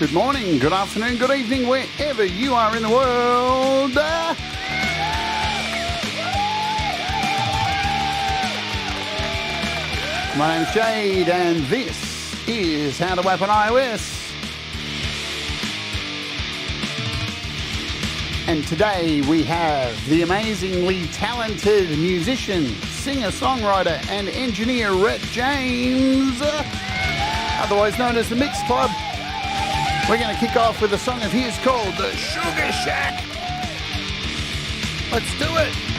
Good morning, good afternoon, good evening, wherever you are in the world. My name's Jade, and this is How to Wap on iOS. And today we have the amazingly talented musician, singer-songwriter and engineer Rhett James, otherwise known as the Mix Club. We're going to kick off with a song of his called The Sugar Shack. Let's do it.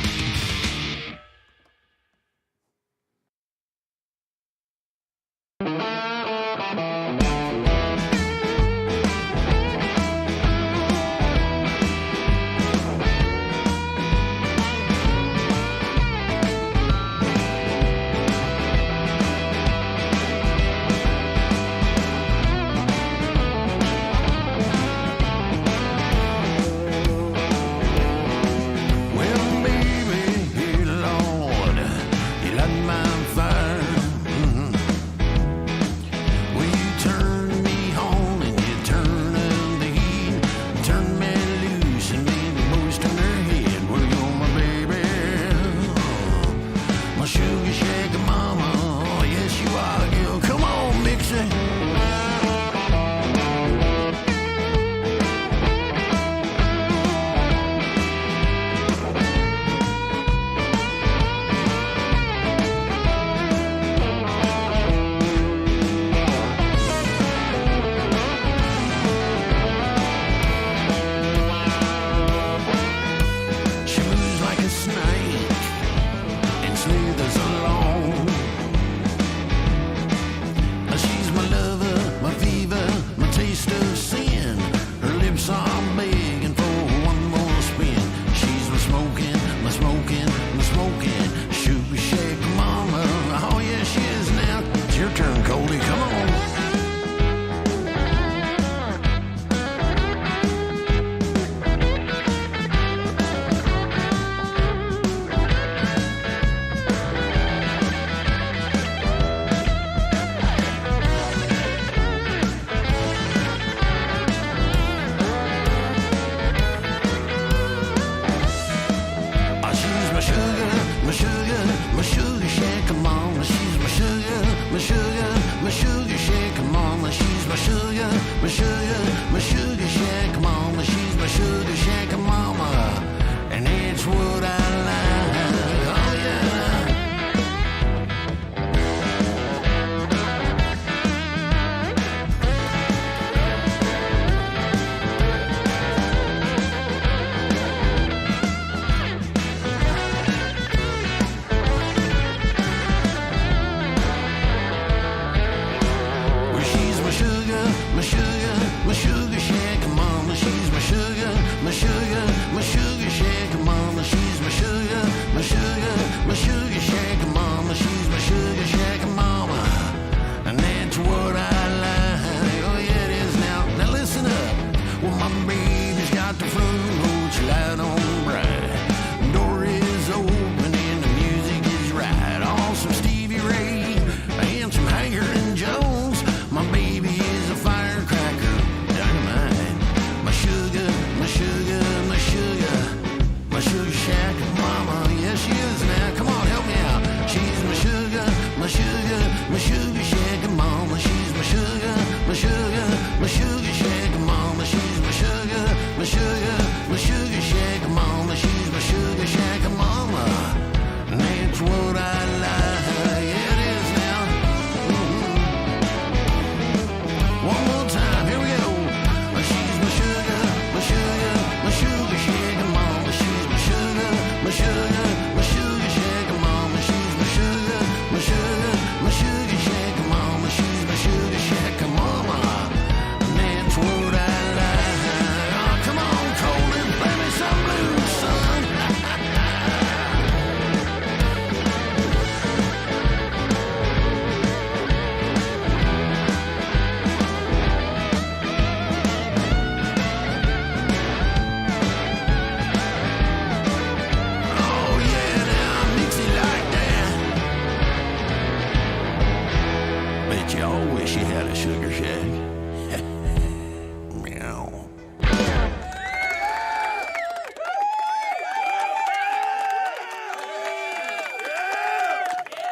Bet you all wish you had a sugar shack.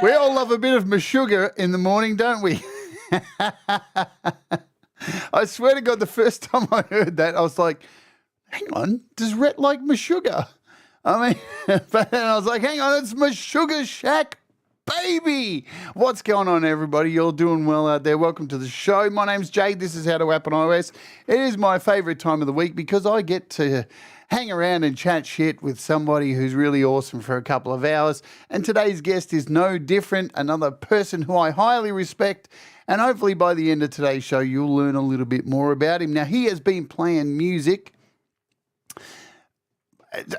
We all love a bit of sugar in the morning, don't we? I swear to God, the first time I heard that, I was like, hang on, does Rhett like sugar? I mean, but then I was like, hang on, it's my Sugar Shack, baby. What's going on, everybody? You're doing well out there. Welcome to the show. My name's Jade. This is How to App on iOS. It is my favorite time of the week because I get to hang around and chat shit with somebody who's really awesome for a couple of hours. And today's guest is no different, another person who I highly respect. And hopefully by the end of today's show, you'll learn a little bit more about him. Now, he has been playing music,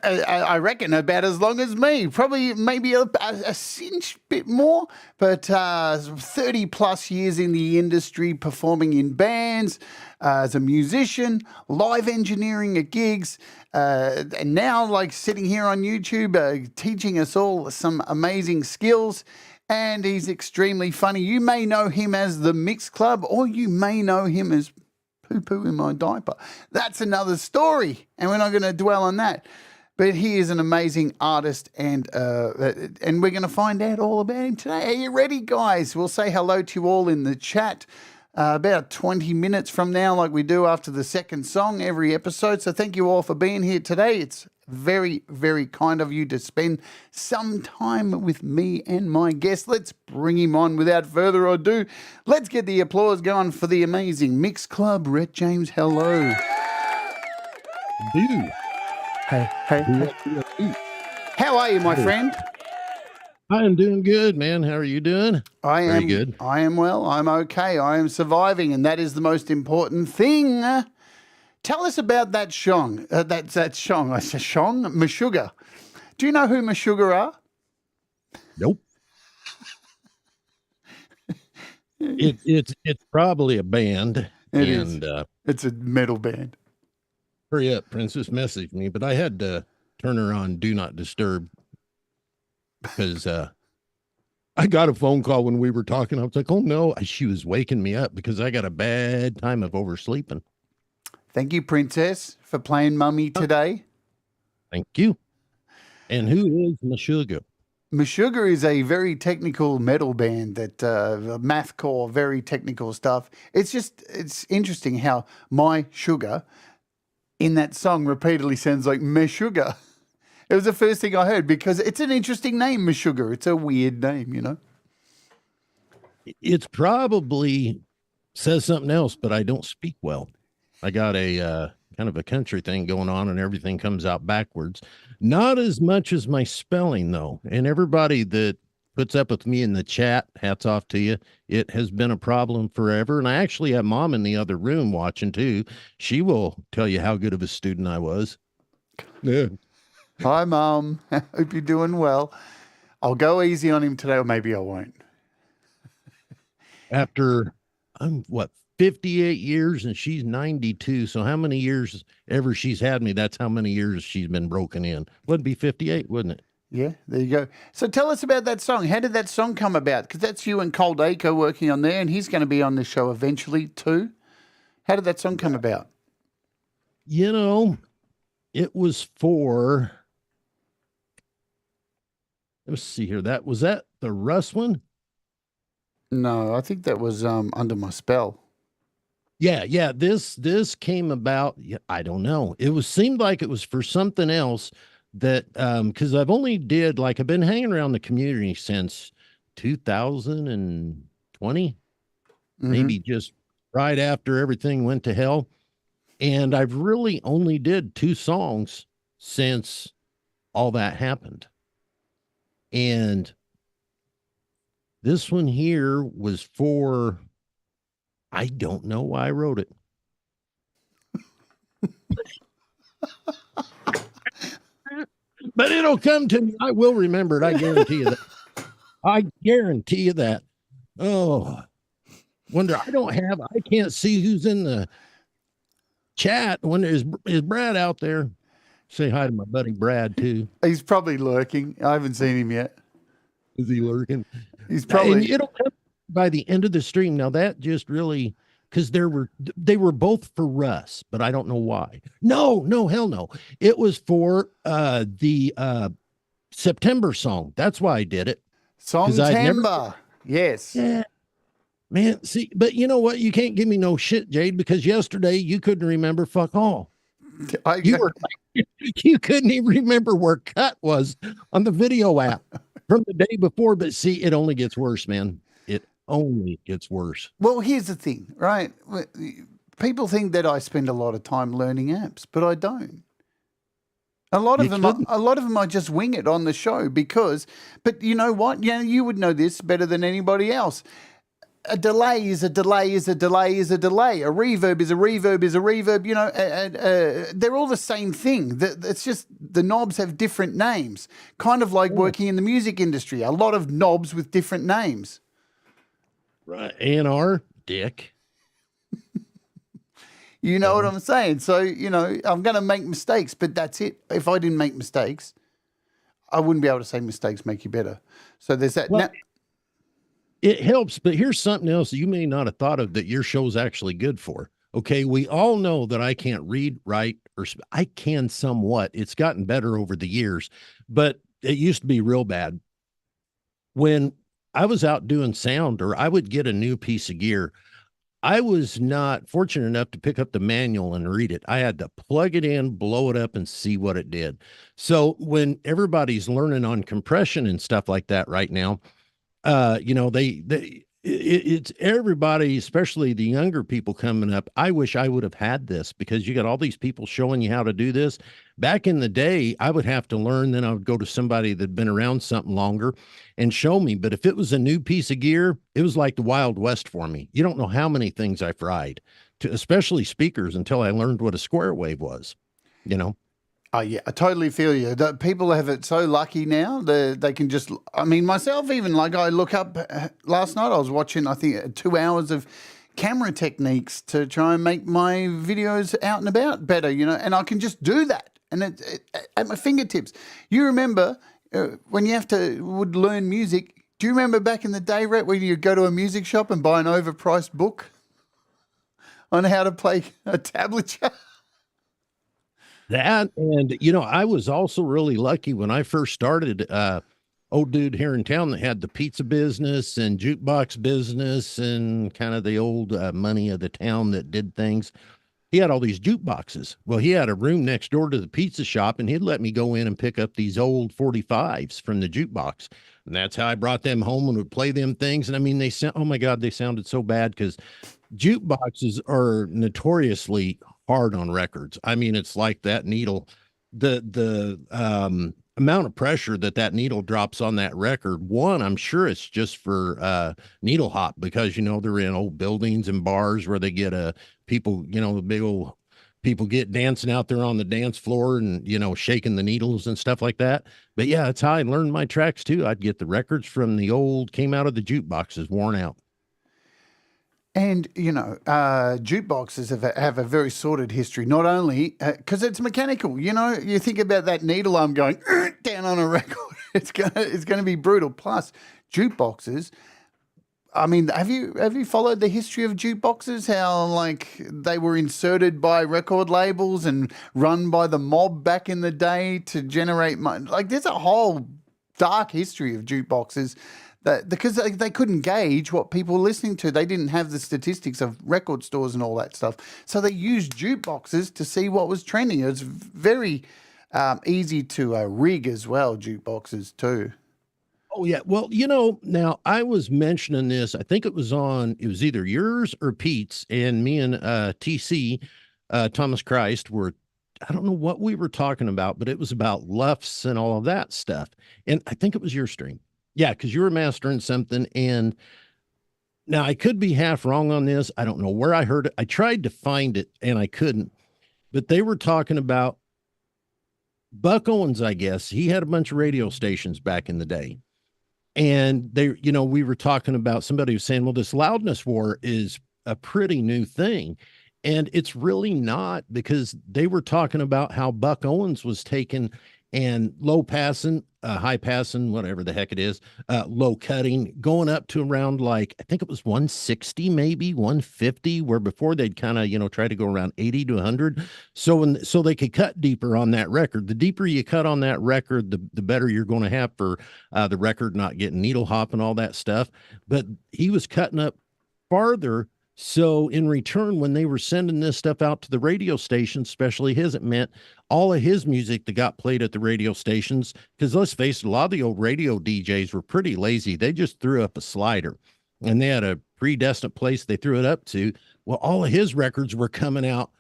I reckon, about as long as me, probably maybe a cinch bit more, but 30 plus years in the industry, performing in bands, as a musician, live engineering at gigs, and now like sitting here on YouTube, teaching us all some amazing skills. And he's extremely funny. You may know him as the Mix Club, or you may know him as poo-poo in my diaper. That's another story, and we're not going to dwell on that. But he is an amazing artist, and we're going to find out all about him today. Are you ready, guys? We'll say hello to you all in the chat about 20 minutes from now, like we do after the second song every episode. So thank you all for being here today. It's very, very kind of you to spend some time with me and my guest. Let's bring him on without further ado. Let's get the applause going for the amazing Mix Club, Rhett James. Hello. Dude. Hey. How are you, my friend? I am doing good, man. How are you doing? Very good. I am well. I'm okay. I am surviving, and that is the most important thing. Tell us about that song. That song. I said song. Meshuggah. Do you know who Meshuggah are? Nope. It's probably a band. It's a metal band. Hurry up, Princess messaged me, but I had to turn her on Do Not Disturb because I got a phone call when we were talking. I was like, oh no, she was waking me up because I got a bad time of oversleeping. Thank you, Princess, for playing Mummy today. Thank you. And who is Meshuggah? Meshuggah is a very technical metal band that mathcore, very technical stuff. It's interesting how My Sugar in that song repeatedly sounds like Meshuggah. It was the first thing I heard because it's an interesting name, Meshuggah. It's a weird name, you know. It's probably says something else, but I don't speak well. I got a kind of a country thing going on and everything comes out backwards. Not as much as my spelling, though. And everybody that puts up with me in the chat, hats off to you. It has been a problem forever. And I actually have Mom in the other room watching, too. She will tell you how good of a student I was. Yeah. Hi, Mom. Hope you're doing well. I'll go easy on him today, or maybe I won't. After, 58 years and she's 92. So how many years ever she's had me, that's how many years she's been broken in. Would be 58, wouldn't it? Yeah, there you go. So tell us about that song. How did that song come about? Because that's you and Cold Acre working on there, and he's going to be on the show eventually too. How did that song come about? You know, it was for, let's see here. Was that the Russ one? No, I think that was Under My Spell. Yeah. This came about. I don't know. Seemed like it was for something else that, because I've been hanging around the community since 2020, maybe just right after everything went to hell. And I've really only did 2 songs since all that happened. And this one here was for, I don't know why I wrote it. But it'll come to me. I will remember it. I guarantee you that. I guarantee you that. Oh, I can't see who's in the chat. When is Brad out there? Say hi to my buddy Brad too. He's probably lurking. I haven't seen him yet. Is he lurking? He's probably. And it'll come by the end of the stream. Now that just really, because they were both for Russ, but I don't know why. No, hell no. It was for the September song. That's why I did it. Song I'd never. timbre. Yes. Yeah, man. See, but you know what? You can't give me no shit, Jade, because yesterday you couldn't remember fuck all. You were you couldn't even remember where cut was on the video app from the day before. But see, it only gets worse, man. It only gets worse. Well, here's the thing, right? People think that I spend a lot of time learning apps, but I don't. A lot You of them, couldn't. I just wing it on the show because. But you know what? Yeah, you would know this better than anybody else. A delay is a delay is a delay is a delay. A reverb is a reverb is a reverb. You know, they're all the same thing. It's just the knobs have different names. Kind of like working in the music industry. A lot of knobs with different names. Right. A&R, dick. You know what I'm saying? So, you know, I'm going to make mistakes, but that's it. If I didn't make mistakes, I wouldn't be able to say mistakes make you better. So there's that. Well, it helps, but here's something else you may not have thought of that your show's actually good for. Okay, we all know that I can't read, write, or I can somewhat. It's gotten better over the years, but it used to be real bad. When I was out doing sound or I would get a new piece of gear, I was not fortunate enough to pick up the manual and read it. I had to plug it in, blow it up, and see what it did. So when everybody's learning on compression and stuff like that right now, you know, it's everybody, especially the younger people coming up. I wish I would have had this because you got all these people showing you how to do this. Back in the day, I would have to learn, then I would go to somebody that'd been around something longer and show me. But if it was a new piece of gear, it was like the Wild West for me. You don't know how many things I fried, especially speakers, until I learned what a square wave was, you know? Oh, yeah, I totally feel you. People have it so lucky now that they can just, I mean, myself even, like I look up, last night I was watching, I think, 2 hours of camera techniques to try and make my videos out and about better, you know, and I can just do that. And it at my fingertips. You remember when you would learn music, do you remember back in the day, Rhett, when you go to a music shop and buy an overpriced book on how to play a tablature? That, and you know, I was also really lucky when I first started. Old dude here in town that had the pizza business and jukebox business and kind of the old money of the town that did things. He had all these jukeboxes. Well, he had a room next door to the pizza shop, and he'd let me go in and pick up these old 45s from the jukebox. And that's how I brought them home and would play them things. And I mean, they sound, oh my God, they sounded so bad because jukeboxes are notoriously hard on records. I mean, it's like that needle, the amount of pressure that needle drops on that record. One, I'm sure it's just for needle hop because, you know, they're in old buildings and bars where they get people, you know, the big old people get dancing out there on the dance floor and, you know, shaking the needles and stuff like that. But yeah, that's how I learned my tracks too. I'd get the records from came out of the jukeboxes worn out. And, you know, jukeboxes have a very sordid history, not only because it's mechanical. You know, you think about that needle arm going down on a record, it's gonna be brutal. Plus, jukeboxes, I mean, have you followed the history of jukeboxes? How, like, they were inserted by record labels and run by the mob back in the day to generate money. Like, there's a whole dark history of jukeboxes. Because they couldn't gauge what people were listening to. They didn't have the statistics of record stores and all that stuff. So they used jukeboxes to see what was trending. It was very easy to rig as well, jukeboxes too. Oh yeah. Well, you know, now I was mentioning this, I think it was either yours or Pete's, and me and TC, Thomas Christ, were, I don't know what we were talking about, but it was about LUFs and all of that stuff. And I think it was your stream. Yeah, because you were mastering something, and now I could be half wrong on this. I don't know where I heard it. I tried to find it, and I couldn't. But they were talking about Buck Owens, I guess. He had a bunch of radio stations back in the day. And they, you know, we were talking about somebody was saying, well, this loudness war is a pretty new thing. And it's really not, because they were talking about how Buck Owens was taken and low passing, high passing, whatever the heck it is, low cutting, going up to around like, I think it was 160, maybe 150, where before they'd kind of, try to go around 80 to 100. So they could cut deeper on that record. The deeper you cut on that record, the better you're going to have for the record not getting needle hop and all that stuff. But he was cutting up farther. So in return, when they were sending this stuff out to the radio stations, especially his, it meant all of his music that got played at the radio stations, because let's face it, a lot of the old radio DJs were pretty lazy. They just threw up a slider and they had a predestined place they threw it up to. Well, all of his records were coming out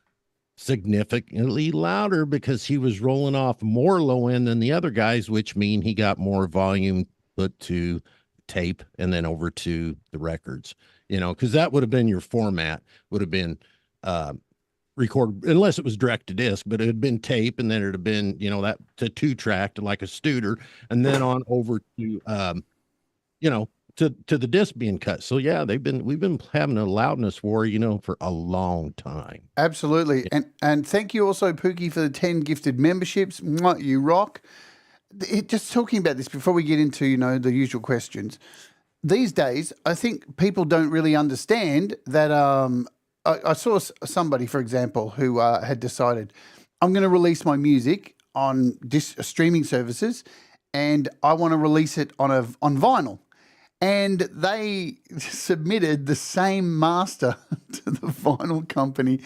significantly louder because he was rolling off more low end than the other guys, which mean he got more volume put to tape and then over to the records. Because that would have been your format, would have been record, unless it was direct to disc, but it had been tape, and then it had been, that to 2-track to like a Studer, and then on over to, to the disc being cut. So yeah, we've been having a loudness war, for a long time. Absolutely. And thank you also, Pookie, for the 10 gifted memberships. Mwah, you rock. Just talking about this before we get into, the usual questions. These days, I think people don't really understand that. I saw somebody, for example, who had decided, I'm going to release my music on streaming services, and I want to release it on vinyl. And they submitted the same master to the vinyl company,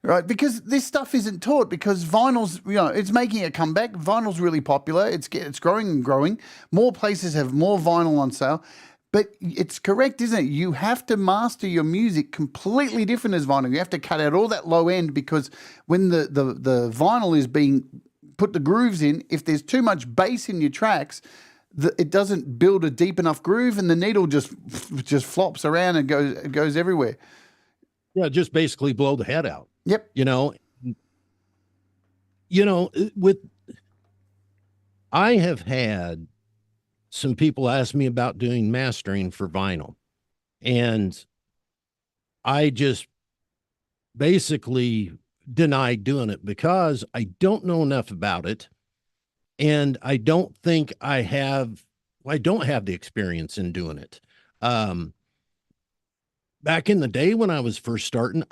right? Because this stuff isn't taught, because vinyl's, it's making a comeback. Vinyl's really popular. It's growing and growing. More places have more vinyl on sale. But it's correct, isn't it? You have to master your music completely different as vinyl. You have to cut out all that low end, because when the vinyl is being put the grooves in, if there's too much bass in your tracks, it doesn't build a deep enough groove, and the needle just flops around and goes everywhere. Yeah, just basically blow the head out. Yep. I have had some people ask me about doing mastering for vinyl, and I just basically denied doing it because I don't know enough about it. And I don't think I don't have the experience in doing it. Back in the day when I was first starting,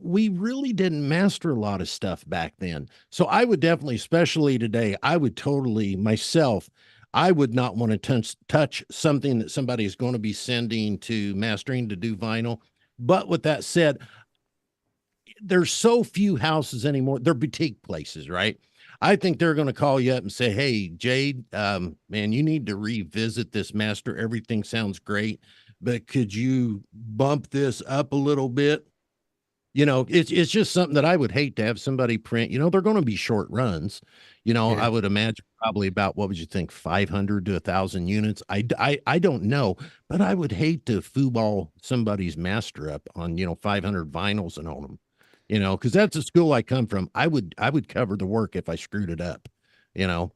we really didn't master a lot of stuff back then. So I would definitely, especially today, I would totally myself, I would not want to touch something that somebody is going to be sending to mastering to do vinyl. But with that said, there's so few houses anymore. They're boutique places, right? I think they're going to call you up and say, hey, Jade, man, you need to revisit this master. Everything sounds great, but could you bump this up a little bit? It's just something that I would hate to have somebody print. They're going to be short runs. Yeah. I would imagine probably about, what would you think, 500 to 1,000 units. I don't know, but I would hate to fooball somebody's master up on, 500 vinyls and on them, because that's the school I come from. I would cover the work if I screwed it up, and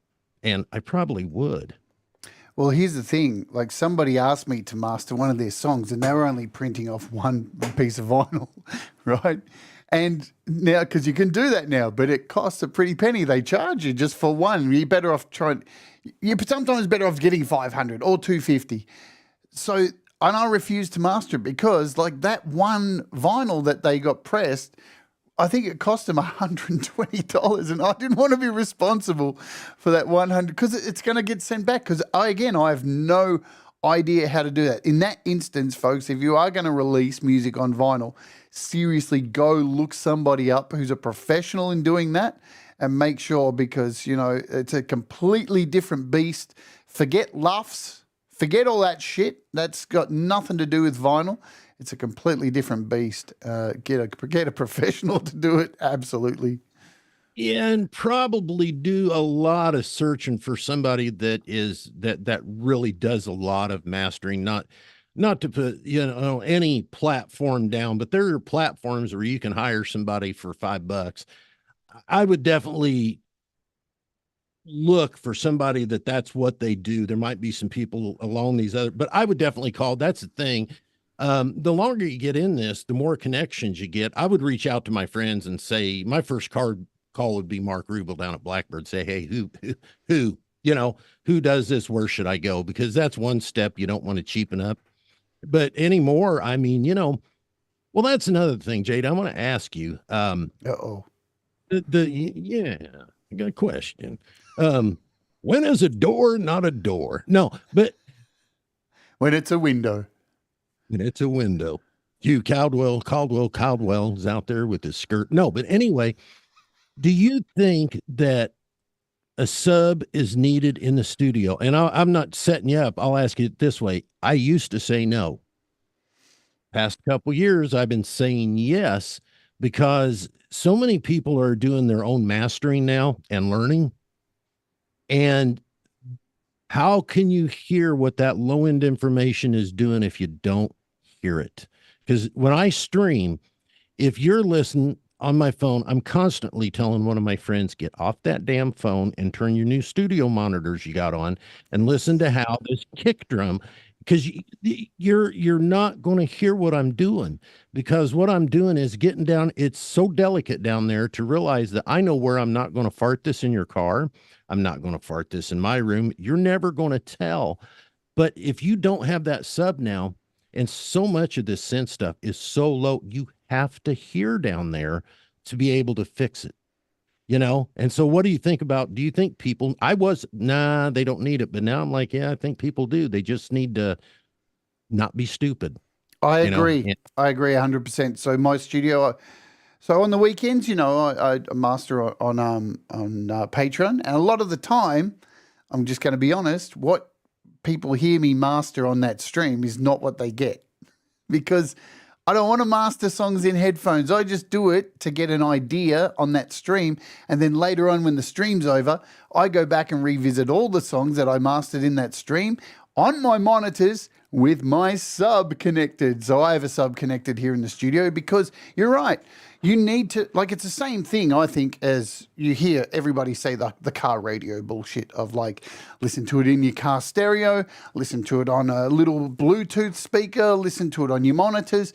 I probably would. Well, here's the thing. Like, somebody asked me to master one of their songs, and they were only printing off one piece of vinyl, right? And now, because you can do that now, but it costs a pretty penny. They charge you just for one. You're better off you're sometimes better off getting 500 or 250. So, and I refused to master it because, like, that one vinyl that they got pressed, I think it cost them $120, and I didn't want to be responsible for that 100 because it's going to get sent back. Because I have no idea how to do that. In that instance, folks, if you are going to release music on vinyl, seriously go look somebody up who's a professional in doing that, and make sure, because it's a completely different beast. Forget luffs, forget all that shit. That's got nothing to do with vinyl. It's a completely different beast. Get a professional to do it. Absolutely. Yeah, and probably do a lot of searching for somebody that really does a lot of mastering. Not to put any platform down, but there are platforms where you can hire somebody for $5. I would definitely look for somebody that's what they do. There might be some people along these other, but I would definitely call. That's the thing. The longer you get in this, the more connections you get. I would reach out to my friends and say, my first card call would be Mark Rubel down at Blackbird, say, hey, who, you know, who does this? Where should I go? Because that's one step you don't want to cheapen up. But anymore, I mean, you know, well, that's another thing, Jade. I want to ask you. Uh-oh. Yeah, I got a question. When is a door not a door? No, but when it's a window. When it's a window. Hugh Caldwell's out there with his skirt. No, but anyway, do you think that a sub is needed in the studio? And I'm not setting you up. I'll ask it this way. I used to say no. Past couple years, I've been saying yes, because so many people are doing their own mastering now and learning. And how can you hear what that low end information is doing if you don't hear it? Because when I stream, if you're listening on my phone, I'm constantly telling one of my friends, get off that damn phone and turn your new studio monitors you got on and listen to how this kick drum, because you're not going to hear what I'm doing, because what I'm doing is getting down. It's so delicate down there to realize that I know where I'm not going to fart this in your car. I'm not going to fart this in my room. You're never going to tell. But if you don't have that sub now, and so much of this synth stuff is so low, you have to hear down there to be able to fix it, you know? And so what do you think about, do you think people, they don't need it. But now I'm like, yeah, I think people do. They just need to not be stupid. I agree. I agree 100%. So my studio, so on the weekends, you know, I master on Patreon, and a lot of the time, I'm just going to be honest, what people hear me master on that stream is not what they get, because I don't want to master songs in headphones. I just do it to get an idea on that stream. And then later on, when the stream's over, I go back and revisit all the songs that I mastered in that stream on my monitors with my sub connected. So I have a sub connected here in the studio, because you're right. You need to, like, it's the same thing, I think, as you hear everybody say the car radio bullshit of, like, listen to it in your car stereo, listen to it on a little Bluetooth speaker, listen to it on your monitors.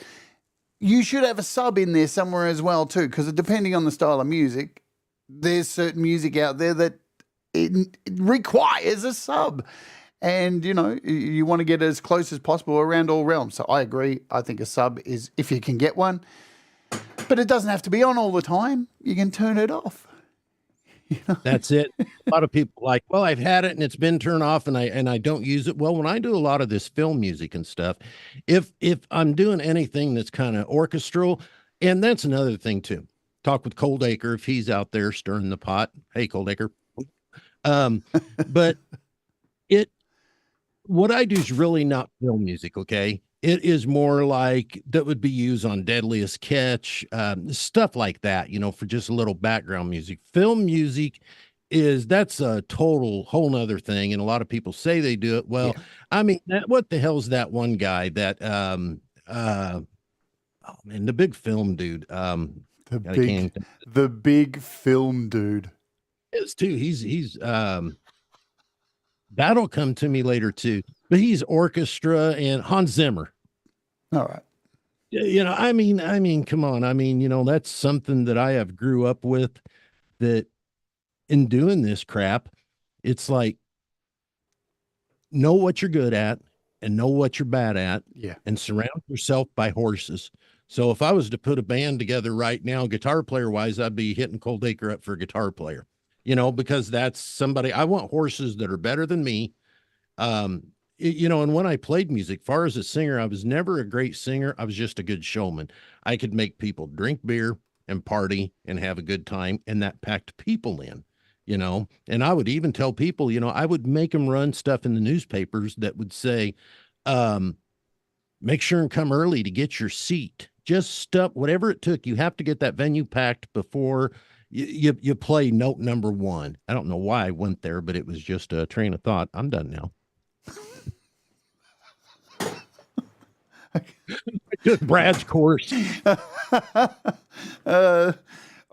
You should have a sub in there somewhere as well, too, because depending on the style of music, there's certain music out there that it requires a sub. And, you know, you want to get as close as possible around all realms. So I agree. I think a sub is, if you can get one, but it doesn't have to be on all the time. You can turn it off. You know? That's it. A lot of people like, well, I've had it and it's been turned off and I don't use it. Well, when I do a lot of this film music and stuff, if I'm doing anything that's kind of orchestral, and that's another thing too. Talk with Coldacre if he's out there stirring the pot. Hey, Coldacre. But what I do is really not film music, okay? It is more like that would be used on Deadliest Catch, stuff like that, you know, for just a little background music. Film music that's a total whole nother thing. And a lot of people say they do it. Well, yeah. I mean, what the hell's that one guy that, oh man, the big film dude. The big film dude. It's too. He's that'll come to me later too, but he's orchestra and Hans Zimmer. All right. You know, I mean, come on. I mean, you know, that's something that I have grew up with, that in doing this crap, it's like, know what you're good at and know what you're bad at. Yeah. And surround yourself by horses. So if I was to put a band together right now, guitar player wise, I'd be hitting Coldacre up for a guitar player, you know, because that's somebody, I want horses that are better than me. You know, and when I played music, far as a singer, I was never a great singer. I was just a good showman. I could make people drink beer and party and have a good time, and that packed people in, you know. And I would even tell people, you know, I would make them run stuff in the newspapers that would say, make sure and come early to get your seat. Just stuff, whatever it took. You have to get that venue packed before you play note number one. I don't know why I went there, but it was just a train of thought. I'm done now. Just Brad's course. All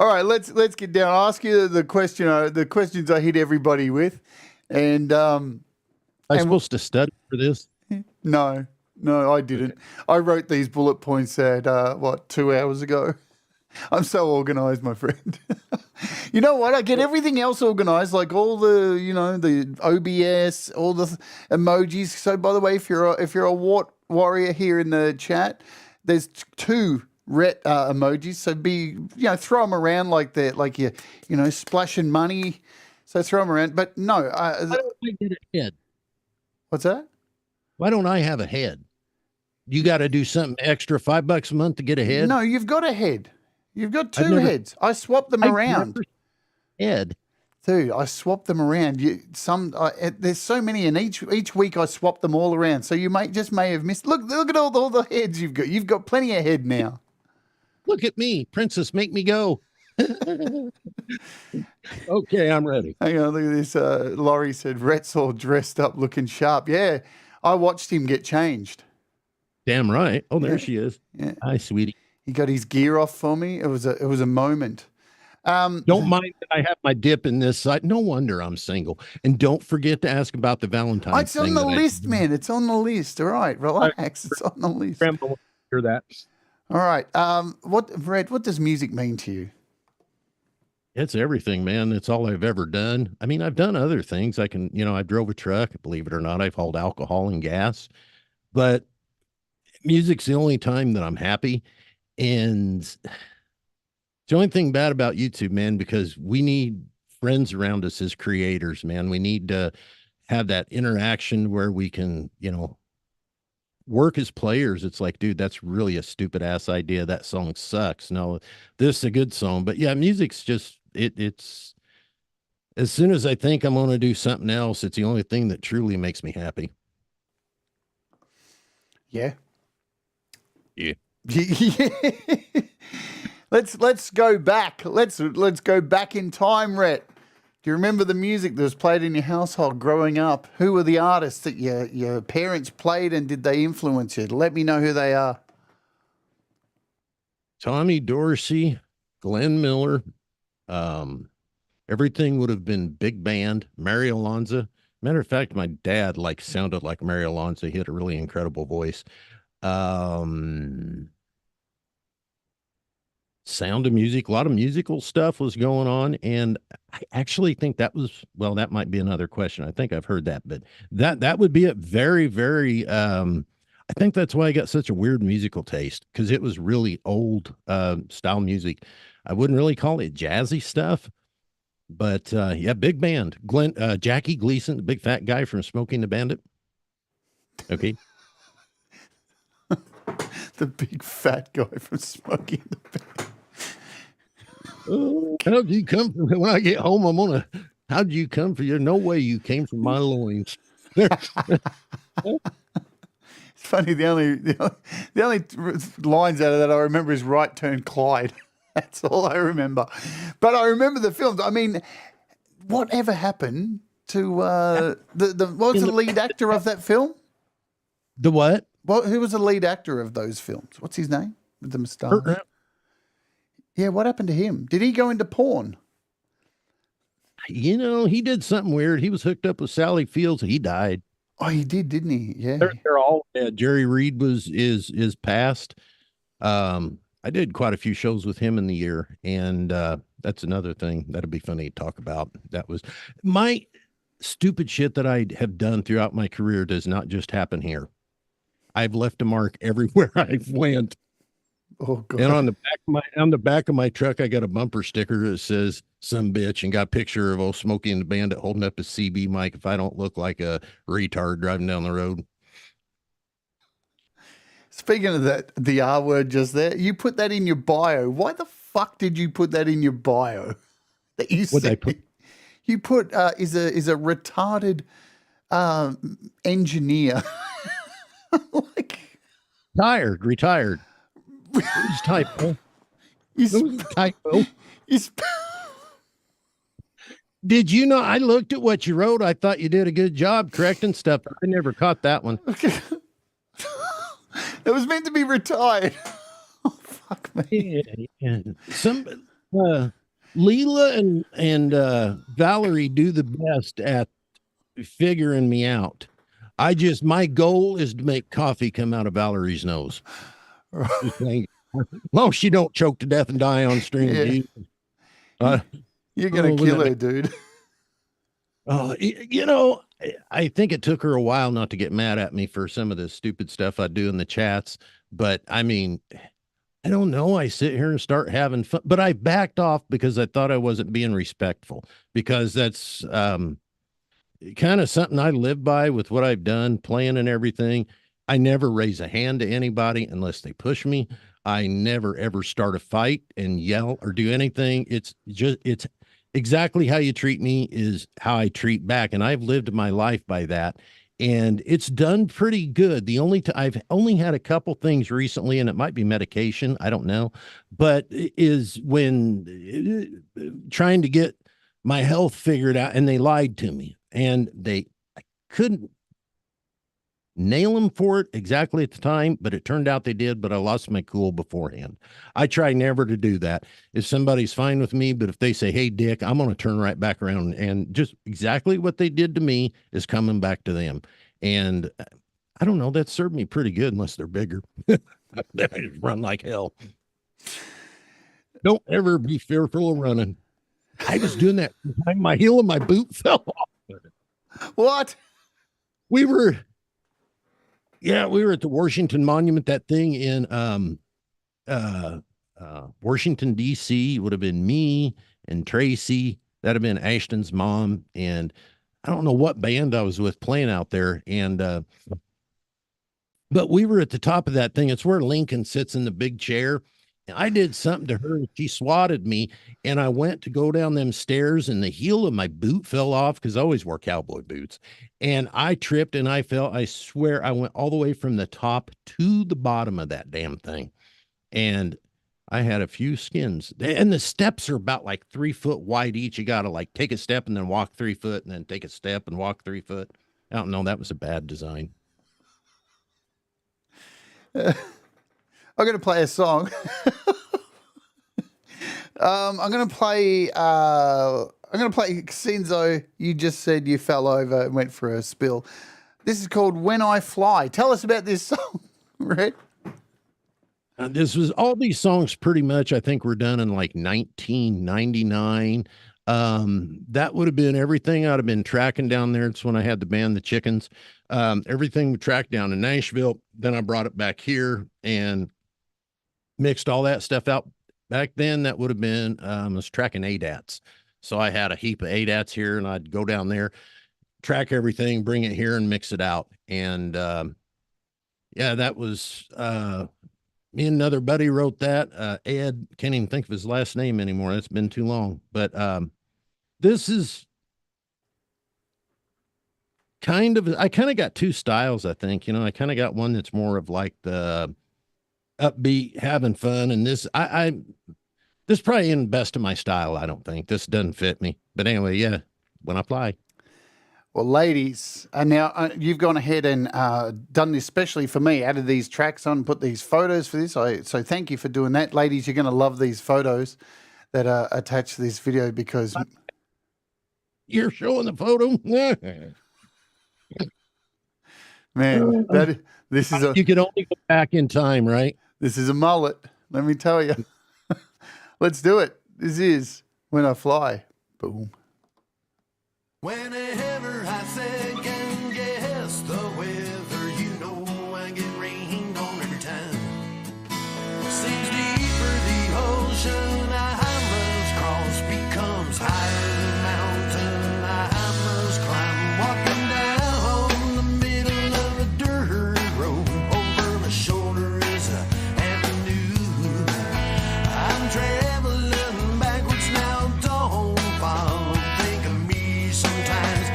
right, let's get down. I'll ask you the questions I hit everybody with, and I'm supposed to study for this? No, I didn't. Okay. I wrote these bullet points at 2 hours ago. I'm so organized, my friend. You know what? I get everything else organized, like all the, the OBS, all the emojis. So, by the way, if you're a Wart warrior here in the chat, there's two Rhett emojis. So throw them around like they're like you splashing money. So throw them around. But no, Why don't I get a head? What's that? Why don't I have a head? You got to do something extra, $5 a month to get a head. No, you've got a head. You've got two heads. I swapped them around. Head. Dude, I swapped them around. There's so many, and each week I swap them all around. So you may have missed. Look at all the heads you've got. You've got plenty of head now. Look at me, princess. Make me go. Okay, I'm ready. Hang on, look at this. Laurie said Rhett's all dressed up, looking sharp. Yeah, I watched him get changed. Damn right. Oh, there she is. Yeah. Hi, sweetie. He got his gear off for me. It was a moment. Don't mind that I have my dip in this side. No wonder I'm single. And don't forget to ask about the Valentine's It's on the list, man. It's on the list. All right, relax. It's on the list. Hear that? All right. Rhett, what does music mean to you? It's everything, man. It's all I've ever done. I mean, I've done other things. I drove a truck, believe it or not. I've hauled alcohol and gas, but music's the only time that I'm happy. And the only thing bad about YouTube, man, because we need friends around us as creators, man. We need to have that interaction where we can, work as players. It's like, dude, that's really a stupid ass idea. That song sucks. No, this is a good song. But yeah, music's just, it's as soon as I think I'm going to do something else, it's the only thing that truly makes me happy. Yeah. Yeah. Let's go back. Let's go back in time, Rhett. Do you remember the music that was played in your household growing up? Who were the artists that your parents played, and did they influence you? Let me know who they are. Tommy Dorsey, Glenn Miller. Everything would have been big band. Mary Alonzo. Matter of fact, my dad sounded like Mary Alonzo. He had a really incredible voice. Sound of Music, a lot of musical stuff was going on. And I actually think that might be another question. I think I've heard that, but that would be a very, very, I think that's why I got such a weird musical taste, because it was really old style music. I wouldn't really call it jazzy stuff, but yeah, big band. Jackie Gleason, the big fat guy from Smokey and the Bandit. Okay. The big fat guy from Smokey and the Bandit. How'd you come from? When I get home, how'd you come from? There's no way you came from my loins. It's funny. The only lines out of that I remember is "Right Turn, Clyde." That's all I remember. But I remember the films. I mean, whatever happened to what was the lead actor of that film? The what? Well, who was the lead actor of those films? What's his name? With the moustache. Yeah, what happened to him? Did he go into porn? He did something weird. He was hooked up with Sally Fields. He died. Oh, he did, didn't he? Yeah. They're all Jerry Reed is passed. I did quite a few shows with him in the year, and that's another thing that'd be funny to talk about. That was my stupid shit that I have done throughout my career. Does not just happen here. I've left a mark everywhere I've went. Oh, God. And on the back of my truck, I got a bumper sticker that says "some bitch" and got a picture of old Smokey and the Bandit holding up a CB mic. If I don't look like a retard driving down the road. Speaking of that, the R word just there, you put that in your bio. Why the fuck did you put that in your bio? That you said you put is a retarded engineer. Retired. It's typo. Typo. Did you know? I looked at what you wrote. I thought you did a good job correcting stuff. I never caught that one. Okay. It was meant to be retired. Oh, fuck me. Yeah. Some Leela and Valerie do the best at figuring me out. My goal is to make coffee come out of Valerie's nose. Well, she don't choke to death and die on stream. Yeah. You're going to kill her, dude. I think it took her a while not to get mad at me for some of the stupid stuff I do in the chats. But I mean, I don't know. I sit here and start having fun, but I backed off because I thought I wasn't being respectful, because that's kind of something I live by with what I've done, playing and everything. I never raise a hand to anybody unless they push me. I never, ever start a fight and yell or do anything. It's exactly how you treat me is how I treat back. And I've lived my life by that. And it's done pretty good. I've only had a couple things recently, and it might be medication, I don't know, but is when trying to get my health figured out, and they lied to me, and I couldn't nail them for it exactly at the time, but it turned out they did, but I lost my cool beforehand. I try never to do that. If somebody's fine with me, but if they say, hey, Dick, I'm going to turn right back around, and just exactly what they did to me is coming back to them. And I don't know, that served me pretty good, unless they're bigger. Then I just run like hell. Don't ever be fearful of running. I was doing that. My heel of my boot fell off. What? We were at the Washington Monument, that thing in Washington, D.C. Would have been me and Tracy. That'd have been Ashton's mom. And I don't know what band I was with playing out there. And but we were at the top of that thing. It's where Lincoln sits in the big chair. And I did something to her, and she swatted me, and I went to go down them stairs, and the heel of my boot fell off, because I always wore cowboy boots, and I tripped and I fell. I swear I went all the way from the top to the bottom of that damn thing, and I had a few skins. And the steps are about like 3 foot wide each. You got to like take a step and then walk 3 foot, and then take a step and walk 3 foot. I don't know. That was a bad design. I'm going to play a song. I'm going to play Xenzo. You just said you fell over and went for a spill. This is called When I Fly. Tell us about this song, Rhett. This was all these songs pretty much, I think, were done in like 1999. That would have been everything I'd have been tracking down there. It's when I had the band, the Chickens. Everything we tracked down in Nashville. Then I brought it back here and mixed all that stuff out. Back then, that would have been, I was tracking ADATs. So I had a heap of ADATs here, and I'd go down there, track everything, bring it here and mix it out. And, yeah, that was, me and another buddy wrote that. Ed, can't even think of his last name anymore. It's been too long. But, this is I kind of got two styles, I think. I kind of got one that's more of like the upbeat, having fun, and this this probably isn't best of my style. I don't think this doesn't fit me, but anyway, yeah, When I Fly. Well, ladies, now you've gone ahead and done this especially for me, added these tracks on, put these photos for this, so thank you for doing that. Ladies, you're going to love these photos that are attached to this video, because you're showing the photo. Man, this is you can only go back in time, right? This is a mullet, let me tell you. Let's do it. This is When I Fly. Boom. Whenever I second guess the weather, I get rained on every time. Seems deeper the ocean I must cross becomes higher the mountain I must climb. Walking down the middle of a dirt road, over my shoulder is a avenue. I'm traveling backwards now, don't follow. Think of me sometimes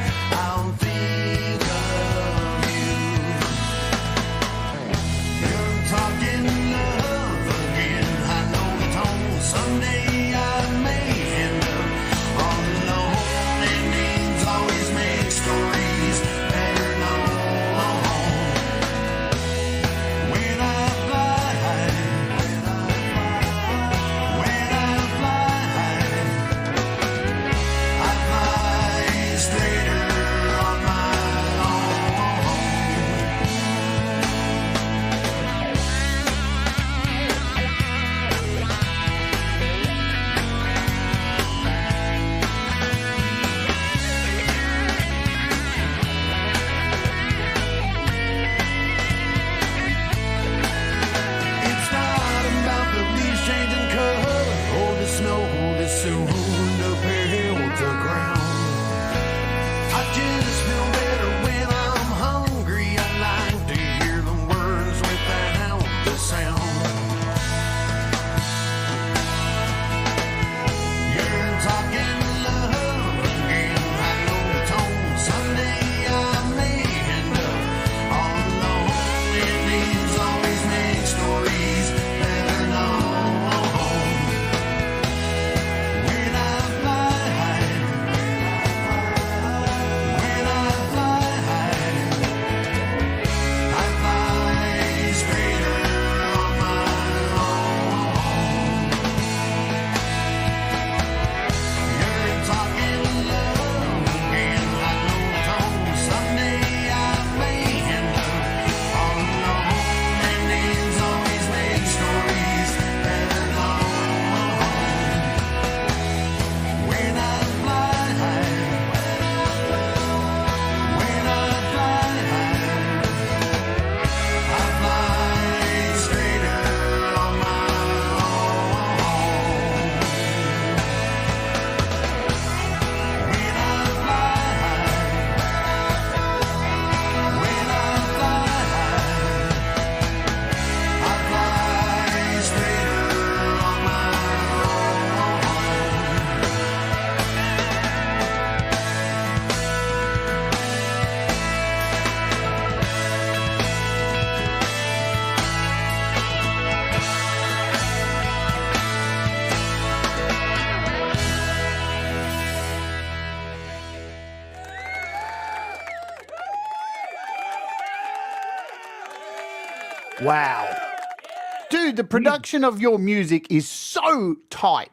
Wow. Dude, the production of your music is so tight.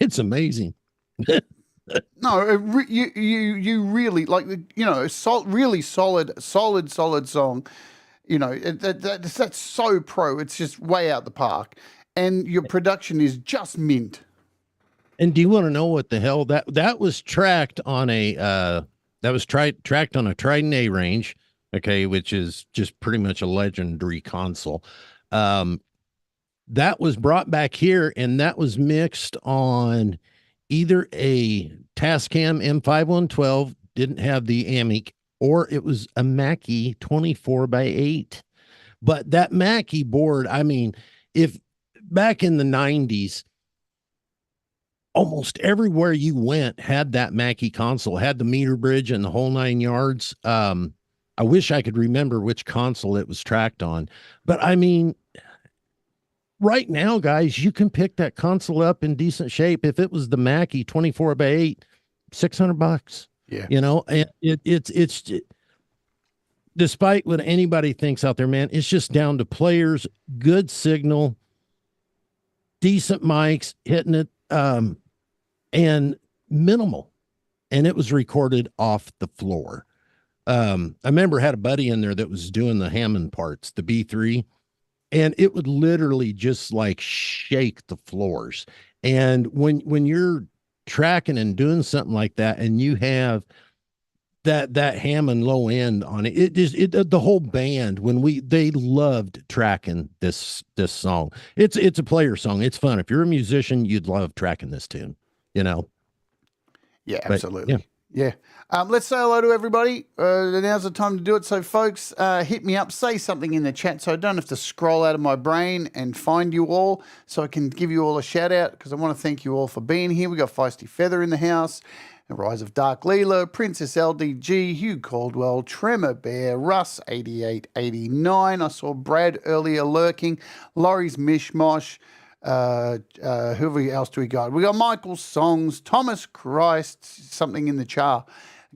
It's amazing. No, you really like, you know, really solid song. You know, that's so pro. It's just way out the park, and your production is just mint. And do you want to know what the hell that was tracked on a tracked on a Trident A range, okay, which is just pretty much a legendary console. That was brought back here, and that was mixed on either a Tascam M5112, didn't have the Amic, or it was a Mackie 24x8. But that Mackie board, I mean, if back in the 90s, almost everywhere you went had that Mackie console, had the meter bridge and the whole 9 yards. I wish I could remember which console it was tracked on, but I mean, right now, guys, you can pick that console up in decent shape. If it was the Mackie 24x8, $600. Yeah. You know, and it's despite what anybody thinks out there, man, it's just down to players, good signal, decent mics, hitting it, and minimal. And it was recorded off the floor. I remember I had a buddy in there that was doing the Hammond parts, the B3, and it would literally just like shake the floors. And when you're tracking and doing something like that, and you have that Hammond low end on it, the whole band, they loved tracking this song. It's a player song. It's fun. If you're a musician, you'd love tracking this tune, you know? Yeah, absolutely. Yeah. Let's say hello to everybody. Now's the time to do it. So, folks, hit me up. Say something in the chat so I don't have to scroll out of my brain and find you all, so I can give you all a shout out, because I want to thank you all for being here. We got Feisty Feather in the house, Rise of Dark Leela, Princess LDG, Hugh Caldwell, Tremor Bear, Russ 8889. I saw Brad earlier lurking. Laurie's Mishmosh. Who else do we got? We got Michael Songs, Thomas Christ, something in the char,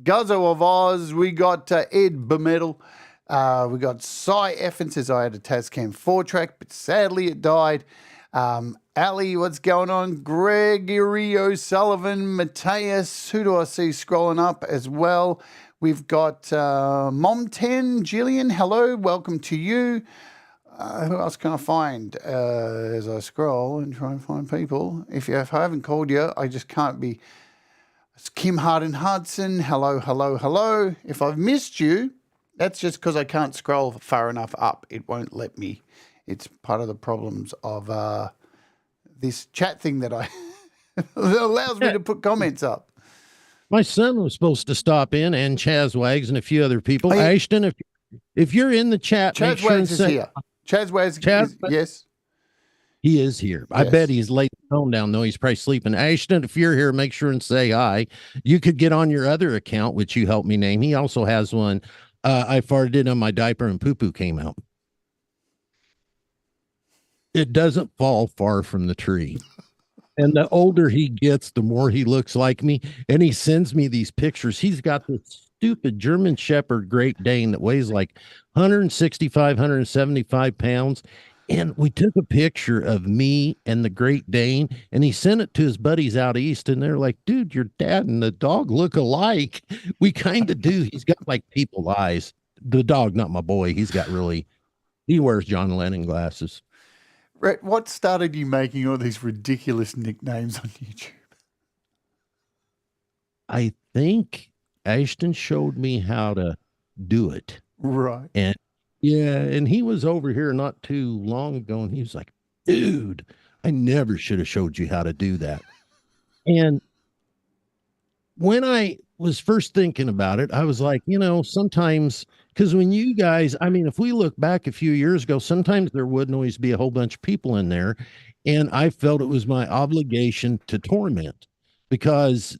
Guzzo of Oz. We got Ed Bemedal. We got Cy Effin says I had a Tascam 4-track, but sadly it died. Ali, what's going on? Gregory O'Sullivan, Mateus. Who do I see scrolling up as well? We've got Mom 10, Jillian. Hello, welcome to you. Who else can I find as I scroll and try and find people? If I haven't called you, I just can't be. It's Kim Harden Hudson. Hello, hello, hello. If I've missed you, that's just because I can't scroll far enough up. It won't let me. It's part of the problems of this chat thing that that allows me to put comments up. My son was supposed to stop in, and Chaz Wags and a few other people. Ashton, if you're in the chat, Chaz Wags is here. Chaz Wags, yes. He is here. Yes. I bet he's laid the phone down, though. He's probably sleeping. Ashton, if you're here, make sure and say hi. You could get on your other account, which you helped me name. He also has one. I farted it on my diaper and poo-poo came out. It doesn't fall far from the tree. And the older he gets, the more he looks like me. And he sends me these pictures. He's got this stupid German Shepherd Great Dane that weighs like 165, 175 pounds. And we took a picture of me and the Great Dane, and he sent it to his buddies out east. And they're like, dude, your dad and the dog look alike. We kind of do. He's got like people eyes. The dog, not my boy. He wears John Lennon glasses. Rhett, what started you making all these ridiculous nicknames on YouTube? I think Ashton showed me how to do it. Right. And he was over here not too long ago, and he was like, dude, I never should have showed you how to do that. And when I was first thinking about it, I was like, sometimes, because when you guys, if we look back a few years ago, sometimes there wouldn't always be a whole bunch of people in there. And I felt it was my obligation to torment, because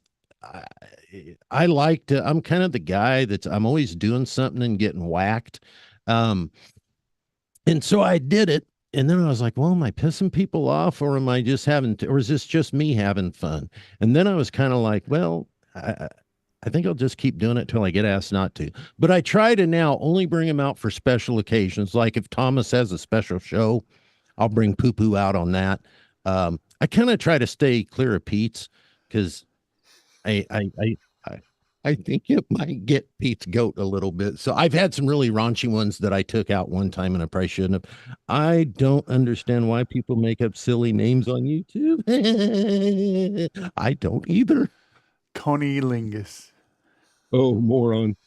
I like to, I'm kind of the guy I'm always doing something and getting whacked. And so I did it. And then I was like, well, am I pissing people off, or am I just or is this just me having fun? And then I was kind of like, well, I think I'll just keep doing it till I get asked not to. But I try to now only bring him out for special occasions. Like if Thomas has a special show, I'll bring Poo Poo out on that. I kind of try to stay clear of Pete's because I, I I I I think it might get Pete's goat a little bit. So I've had some really raunchy ones that I took out one time and I probably shouldn't have. I don't understand why people make up silly names on YouTube. I don't either. Connie Lingus. Oh, moron.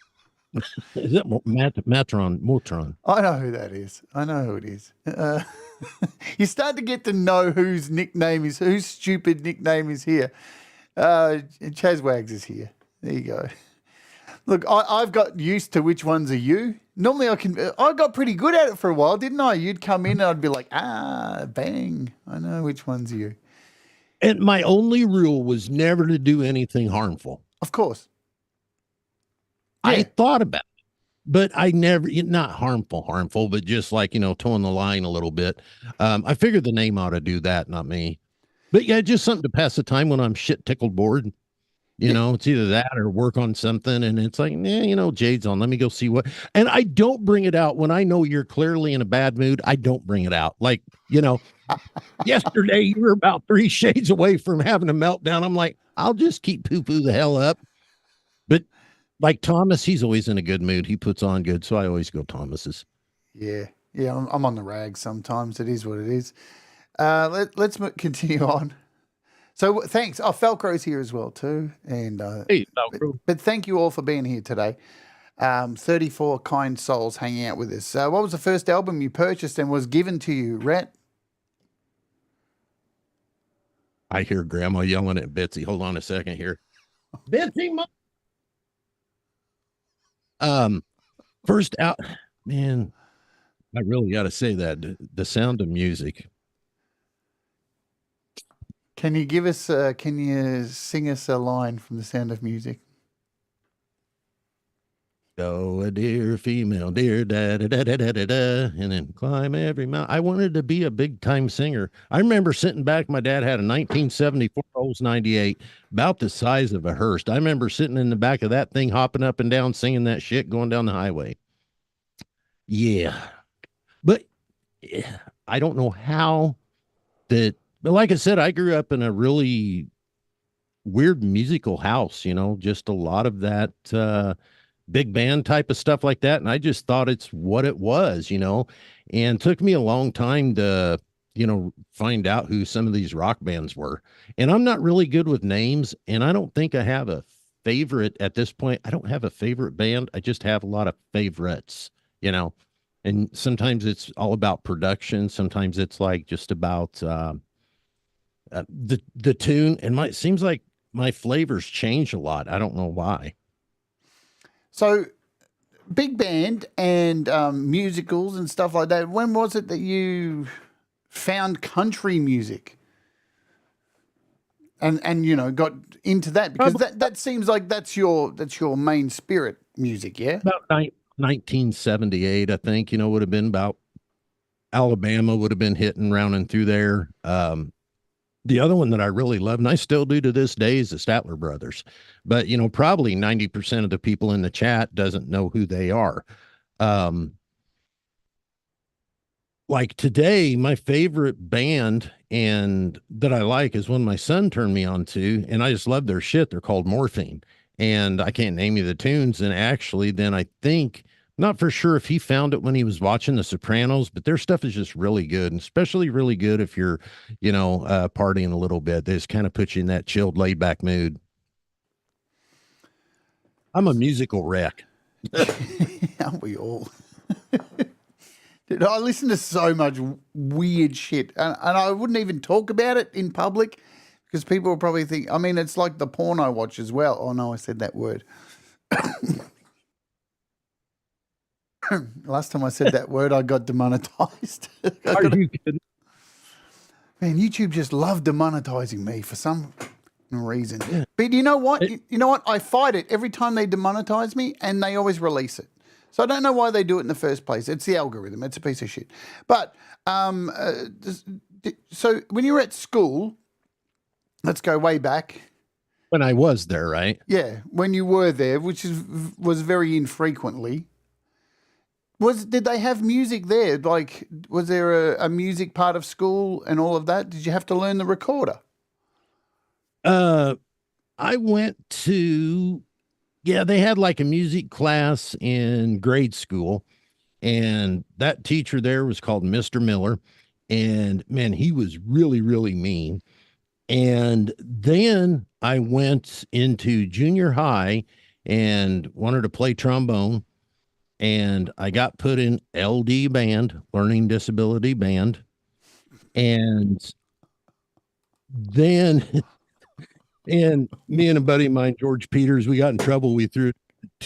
Is that Motron? I know who that is. I know who it is. You start to get to know whose stupid nickname is here. Chazwags is here. There you go. Look, I've got used to which ones are you. Normally I got pretty good at it for a while, didn't I? You'd come in and I'd be like, bang. I know which one's you. And my only rule was never to do anything harmful. Of course. Yeah. I thought about it, but I never, not harmful, but just like, towing the line a little bit. I figured the name ought to do that, not me. But yeah, just something to pass the time when I'm shit tickled bored. It's either that or work on something. And it's like, Jade's on. Let me go see what. And I don't bring it out when I know you're clearly in a bad mood. I don't bring it out. Like, yesterday you were about 3 shades away from having a meltdown. I'm like, I'll just keep poo-poo the hell up. But like Thomas, he's always in a good mood. He puts on good. So I always go Thomas's. Yeah. Yeah. I'm on the rag sometimes. It is what it is. Let's continue on. So thanks. Oh, Falcro's here as well too. And hey, Falcro. But thank you all for being here today. 34 kind souls hanging out with us. What was the first album you purchased and was given to you, Rhett? I hear Grandma yelling at Betsy. Hold on a second here. Betsy, first out, man, I really got to say that The Sound of Music. Can you can you sing us a line from The Sound of Music? Go a dear female, dear da da da da da da da, and then climb every mountain. I wanted to be a big time singer. I remember sitting back. My dad had a 1974 Olds 98, about the size of a hearse. I remember sitting in the back of that thing, hopping up and down, singing that shit, going down the highway. Yeah, but I don't know how that. But like I said, I grew up in a really weird musical house. Just a lot of that. Big band type of stuff like that. And I just thought it's what it was, and took me a long time to, find out who some of these rock bands were. And I'm not really good with names. And I don't think I have a favorite at this point. I don't have a favorite band. I just have a lot of favorites, and sometimes it's all about production. Sometimes it's like just about, the tune. And it seems like my flavors change a lot. I don't know why. So, big band and musicals and stuff like that. When was it that you found country music and got into that? Because that seems like that's your main spirit music, yeah. About 1978, I think. Would have been about Alabama. Would have been hitting round and through there. The other one that I really love, and I still do to this day, is the Statler Brothers. But, probably 90% of the people in the chat doesn't know who they are. Like today, my favorite band and that I like is one my son turned me on to, and I just love their shit. They're called Morphine. And I can't name you the tunes. And actually, then I think, not for sure if he found it when he was watching The Sopranos, but their stuff is just really good, and especially really good if you're, partying a little bit. They just kind of put you in that chilled, laid back mood. I'm a musical wreck. Aren't we all? Dude, I listen to so much weird shit, and I wouldn't even talk about it in public because people will probably think, it's like the porn I watch as well. Oh no, I said that word. Last time I said that word, I got demonetized. Are you kidding? Man, YouTube just loved demonetizing me for some reason. Yeah. But you know what? You know what? I fight it every time they demonetize me, and they always release it. So I don't know why they do it in the first place. It's the algorithm. It's a piece of shit. But so when you were at school, let's go way back. when I was there, right? Yeah, when you were there, which was very infrequently. Did they have music there? Like, was there a music part of school and all of that? Did you have to learn the recorder? Uh, I went to, yeah, they had like a music class in grade school, and that teacher there was called Mr. Miller. And man, he was really, really mean. And then I went into junior high and wanted to play trombone. And I got put in LD band, learning disability band. And then, and me and a buddy of mine, George Peters, we got in trouble. We threw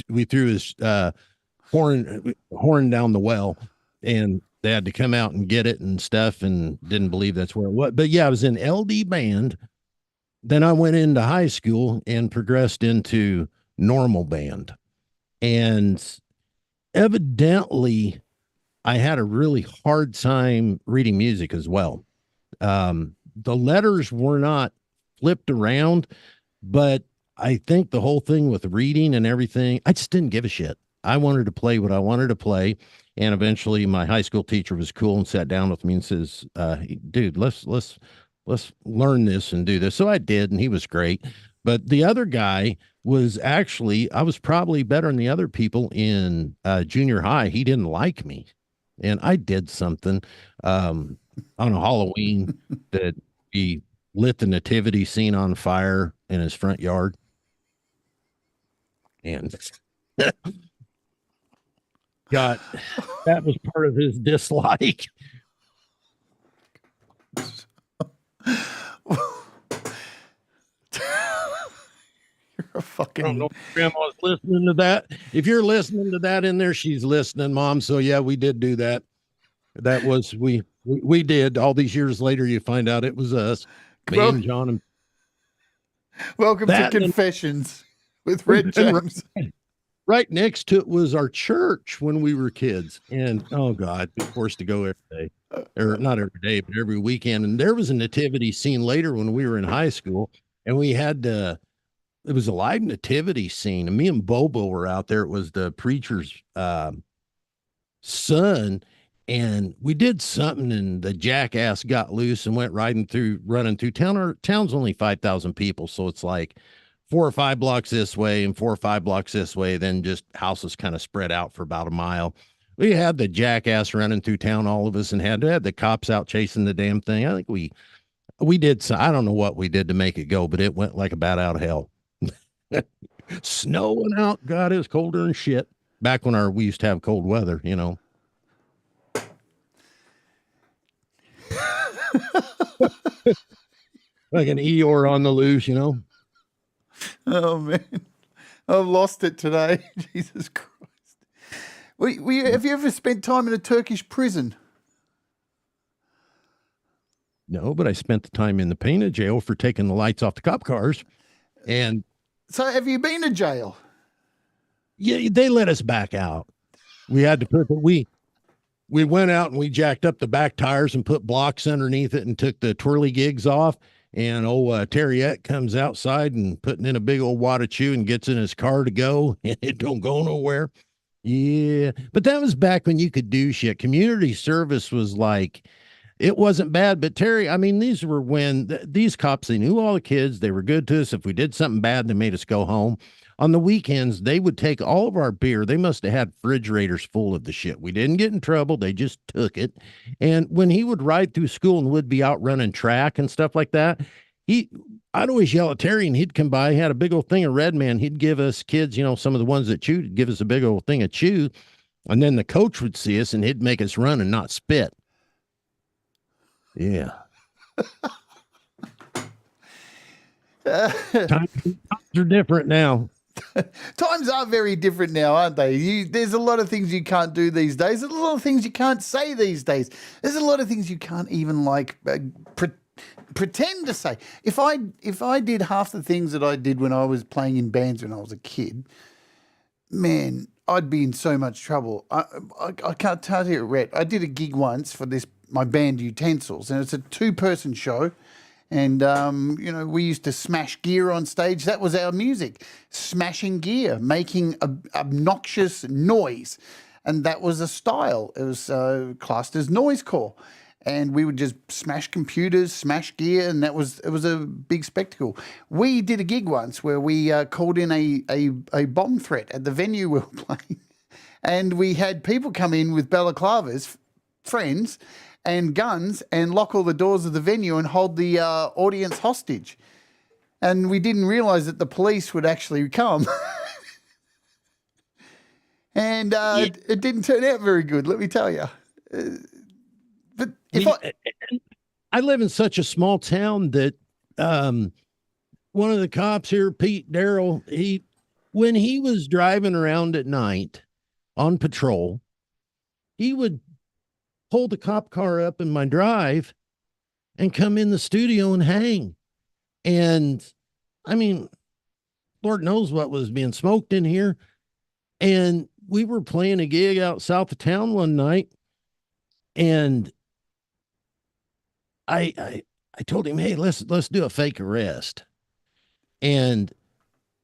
his horn down the well, and they had to come out and get it and stuff, and didn't believe that's where it was. But yeah, I was in LD band. Then I went into high school and progressed into normal band. And evidently, I had a really hard time reading music as well. The letters were not flipped around, but I think the whole thing with reading and everything, I just didn't give a shit. I wanted to play what I wanted to play. And eventually my high school teacher was cool and sat down with me and says, dude, let's learn this and do this. So I did, and he was great. But the other guy was actually, I was probably better than the other people in junior high. He didn't like me. And I did something on a Halloween that he lit the nativity scene on fire in his front yard. And that was part of his dislike. You're a fucking. I don't know if Grandma's listening to that. If you're listening to that in there, she's listening, Mom. So yeah, we did do that. That was we did. All these years later, you find out it was us, me and John. And welcome to Confessions with Rhett James. Right next to it was our church when we were kids, and oh God, we were forced to go every day, or not every day, but every weekend. And there was a nativity scene later when we were in high school, and we had to. It was a live nativity scene, and me and Bobo were out there. It was the preacher's son, and we did something, and the jackass got loose and went running through town. Our town's only 5,000 people, so it's like 4 or 5 blocks this way and 4 or 5 blocks this way. Then just houses kind of spread out for about a mile. We had the jackass running through town, all of us, and had the cops out chasing the damn thing. I think we did. So I don't know what we did to make it go, but it went like a bat out of hell. Snowing out. God, it was colder than shit. Back when we used to have cold weather, you know. Like an Eeyore on the loose, you know. Oh man, I've lost it today. Jesus Christ. Have you ever spent time in a Turkish prison? No, but I spent the time in the Pena jail for taking the lights off the cop cars. And so have you been to jail? Yeah, they let us back out. We had to put, we went out and we jacked up the back tires and put blocks underneath it and took the twirly gigs off. And Terriette comes outside and putting in a big old wad of chew and gets in his car to go, and it don't go nowhere. Yeah, but that was back when you could do shit. Community service was like, it wasn't bad. But Terry, I mean, these were when these cops, they knew all the kids. They were good to us. If we did something bad, they made us go home. On the weekends, they would take all of our beer. They must have had refrigerators full of the shit. We didn't get in trouble. They just took it. And when he would ride through school and would be out running track and stuff like that, I'd always yell at Terry, and he'd come by. He had a big old thing of Red Man. He'd give us kids, you know, some of the ones that chewed, give us a big old thing of chew. And then the coach would see us and he'd make us run and not spit. Yeah. Times are different now. Times are very different now, aren't they? There's a lot of things you can't do these days. There's a lot of things you can't say these days. There's a lot of things you can't even pretend to say. If I did half the things that I did when I was playing in bands when I was a kid, man, I'd be in so much trouble. I can't tell you, Rhett. I did a gig once for my band Utensils, and it's a 2-person show. And, we used to smash gear on stage. That was our music, smashing gear, making obnoxious noise. And that was a style. It was classed as noisecore. And we would just smash computers, smash gear, and it was a big spectacle. We did a gig once where we called in a bomb threat at the venue we were playing. And we had people come in with balaclavas, friends, and guns, and lock all the doors of the venue and hold the audience hostage. And we didn't realise that the police would actually come. And it didn't turn out very good, let me tell you. But I live in such a small town that one of the cops here, Pete Darrell, when he was driving around at night on patrol, he would pull the cop car up in my drive and come in the studio and hang. And I mean, Lord knows what was being smoked in here. And we were playing a gig out south of town one night, and I told him, hey, let's do a fake arrest. And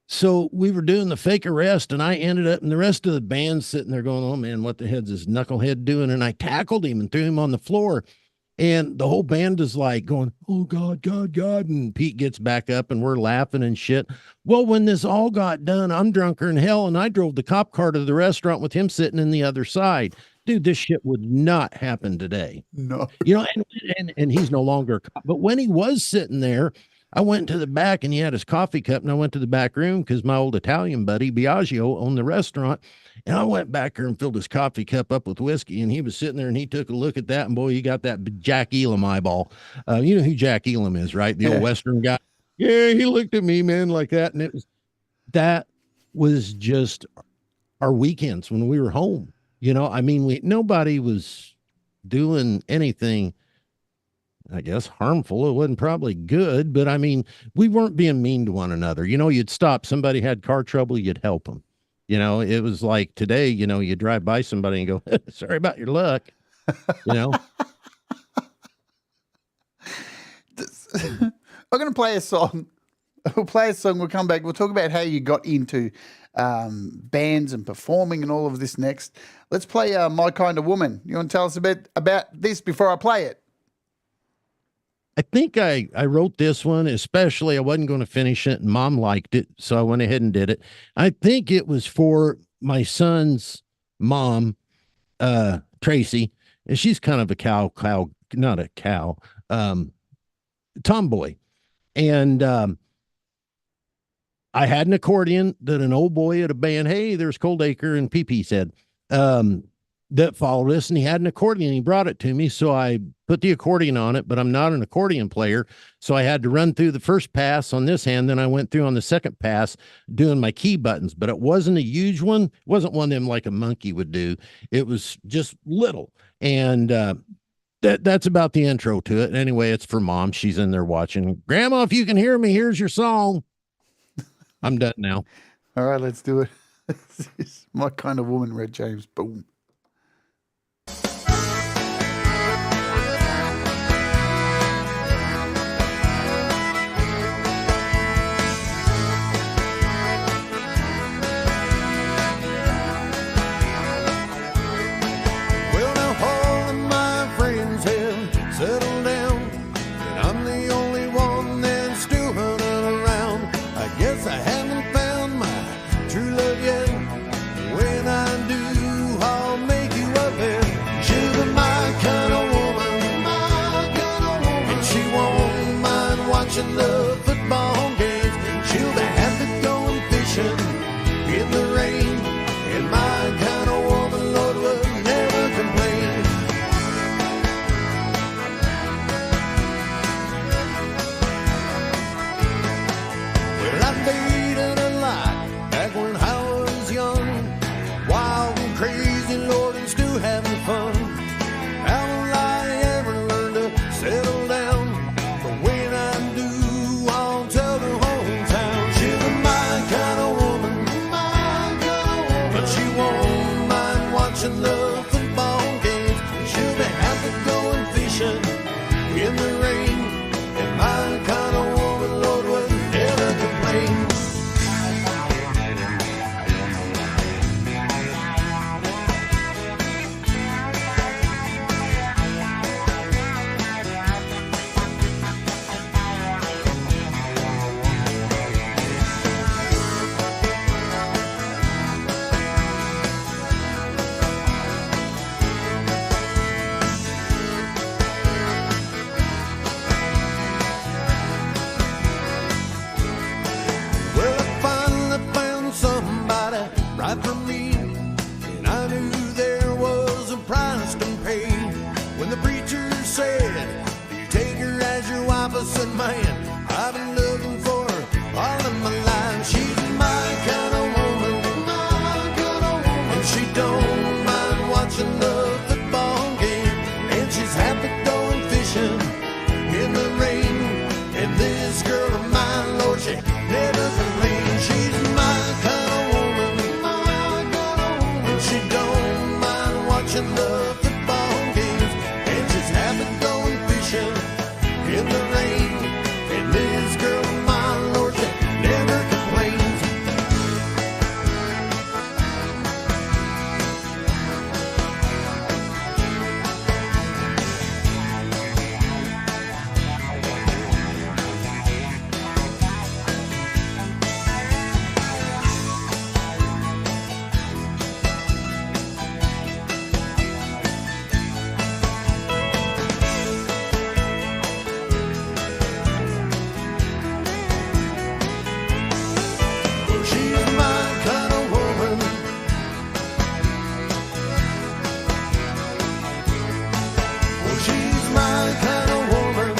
so we were doing the fake arrest, and I ended up, and the rest of the band sitting there going, oh man, what the heck's this knucklehead doing? And I tackled him and threw him on the floor. And the whole band is like going, oh God, God, God. And Pete gets back up and we're laughing and shit. Well, when this all got done, I'm drunker than hell. And I drove the cop car to the restaurant with him sitting in the other side. Dude, this shit would not happen today. No. And he's no longer a cop. But when he was sitting there, I went to the back and he had his coffee cup, and I went to the back room because my old Italian buddy Biagio owned the restaurant. And I went back there and filled his coffee cup up with whiskey, and he was sitting there and he took a look at that, and boy, he got that Jack Elam eyeball. You know who Jack Elam is, right? The old Western guy. Yeah, he looked at me, man, like that. And that was just our weekends when we were home. I mean, nobody was doing anything, I guess, harmful. It wasn't probably good, but I mean, we weren't being mean to one another. You'd stop. Somebody had car trouble, you'd help them. It was like today, you drive by somebody and go, sorry about your luck. I'm going to play a song. We'll play a song. We'll come back. We'll talk about how you got into bands and performing and all of this next. Let's play My Kind of Woman. You want to tell us a bit about this before I play it? I think I wrote this one, especially I wasn't going to finish it, and Mom liked it, so I went ahead and did it. I think it was for my son's mom, Tracy, and she's kind of a not a cow, tomboy. And I had an accordion that an old boy at a band, hey, there's Coldacre and PP said, that followed us, and he had an accordion. He brought it to me, so I put the accordion on it, but I'm not an accordion player, so I had to run through the first pass on this hand, then I went through on the second pass doing my key buttons, but it wasn't a huge one. It wasn't one of them like a monkey would do. It was just little, and that's about the intro to it. Anyway, it's for Mom. She's in there watching. Grandma, if you can hear me, here's your song. I'm done now. All right, let's do it. This is My Kind of Woman, Rhett James. Boom. The football games, she'll be happy going fishing in the rain. And my kind of woman, Lord, will never complain. Well, I dated a lot back when I was young, wild and crazy, Lord, and still having fun. How will I ever learn to settle down? The football games, she'll be happy going fishing in the rain. And my said, man, I've been looking for her all of my life. She's my kind of woman, my kind of woman. And she don't mind watching the football game. And she's happy going fishing in the rain. And this girl of mine, Lord, she never complains. She's my kind of woman, my kind of woman. And she don't mind watching the football games. And she's happy going fishing in the rain. And this girl of mine, Lord, she never complains. She's my kind of woman. Well, she's my kind of woman.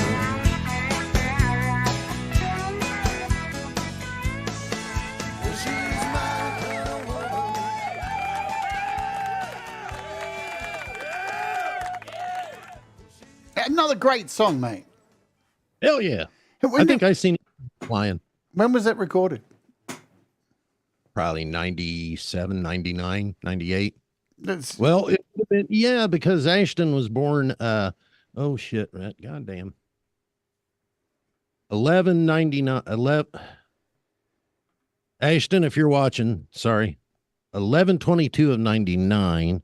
Well, she's my kind of woman. Another great song, mate. Hell yeah. When, I think I seen it flying when was that recorded? probably 97, 99, 98. That's, Well, it would have been, yeah, because Ashton was born, oh shit, Rhett, goddamn. 1199, 11. Ashton, if you're watching, sorry, 11/22 of 99.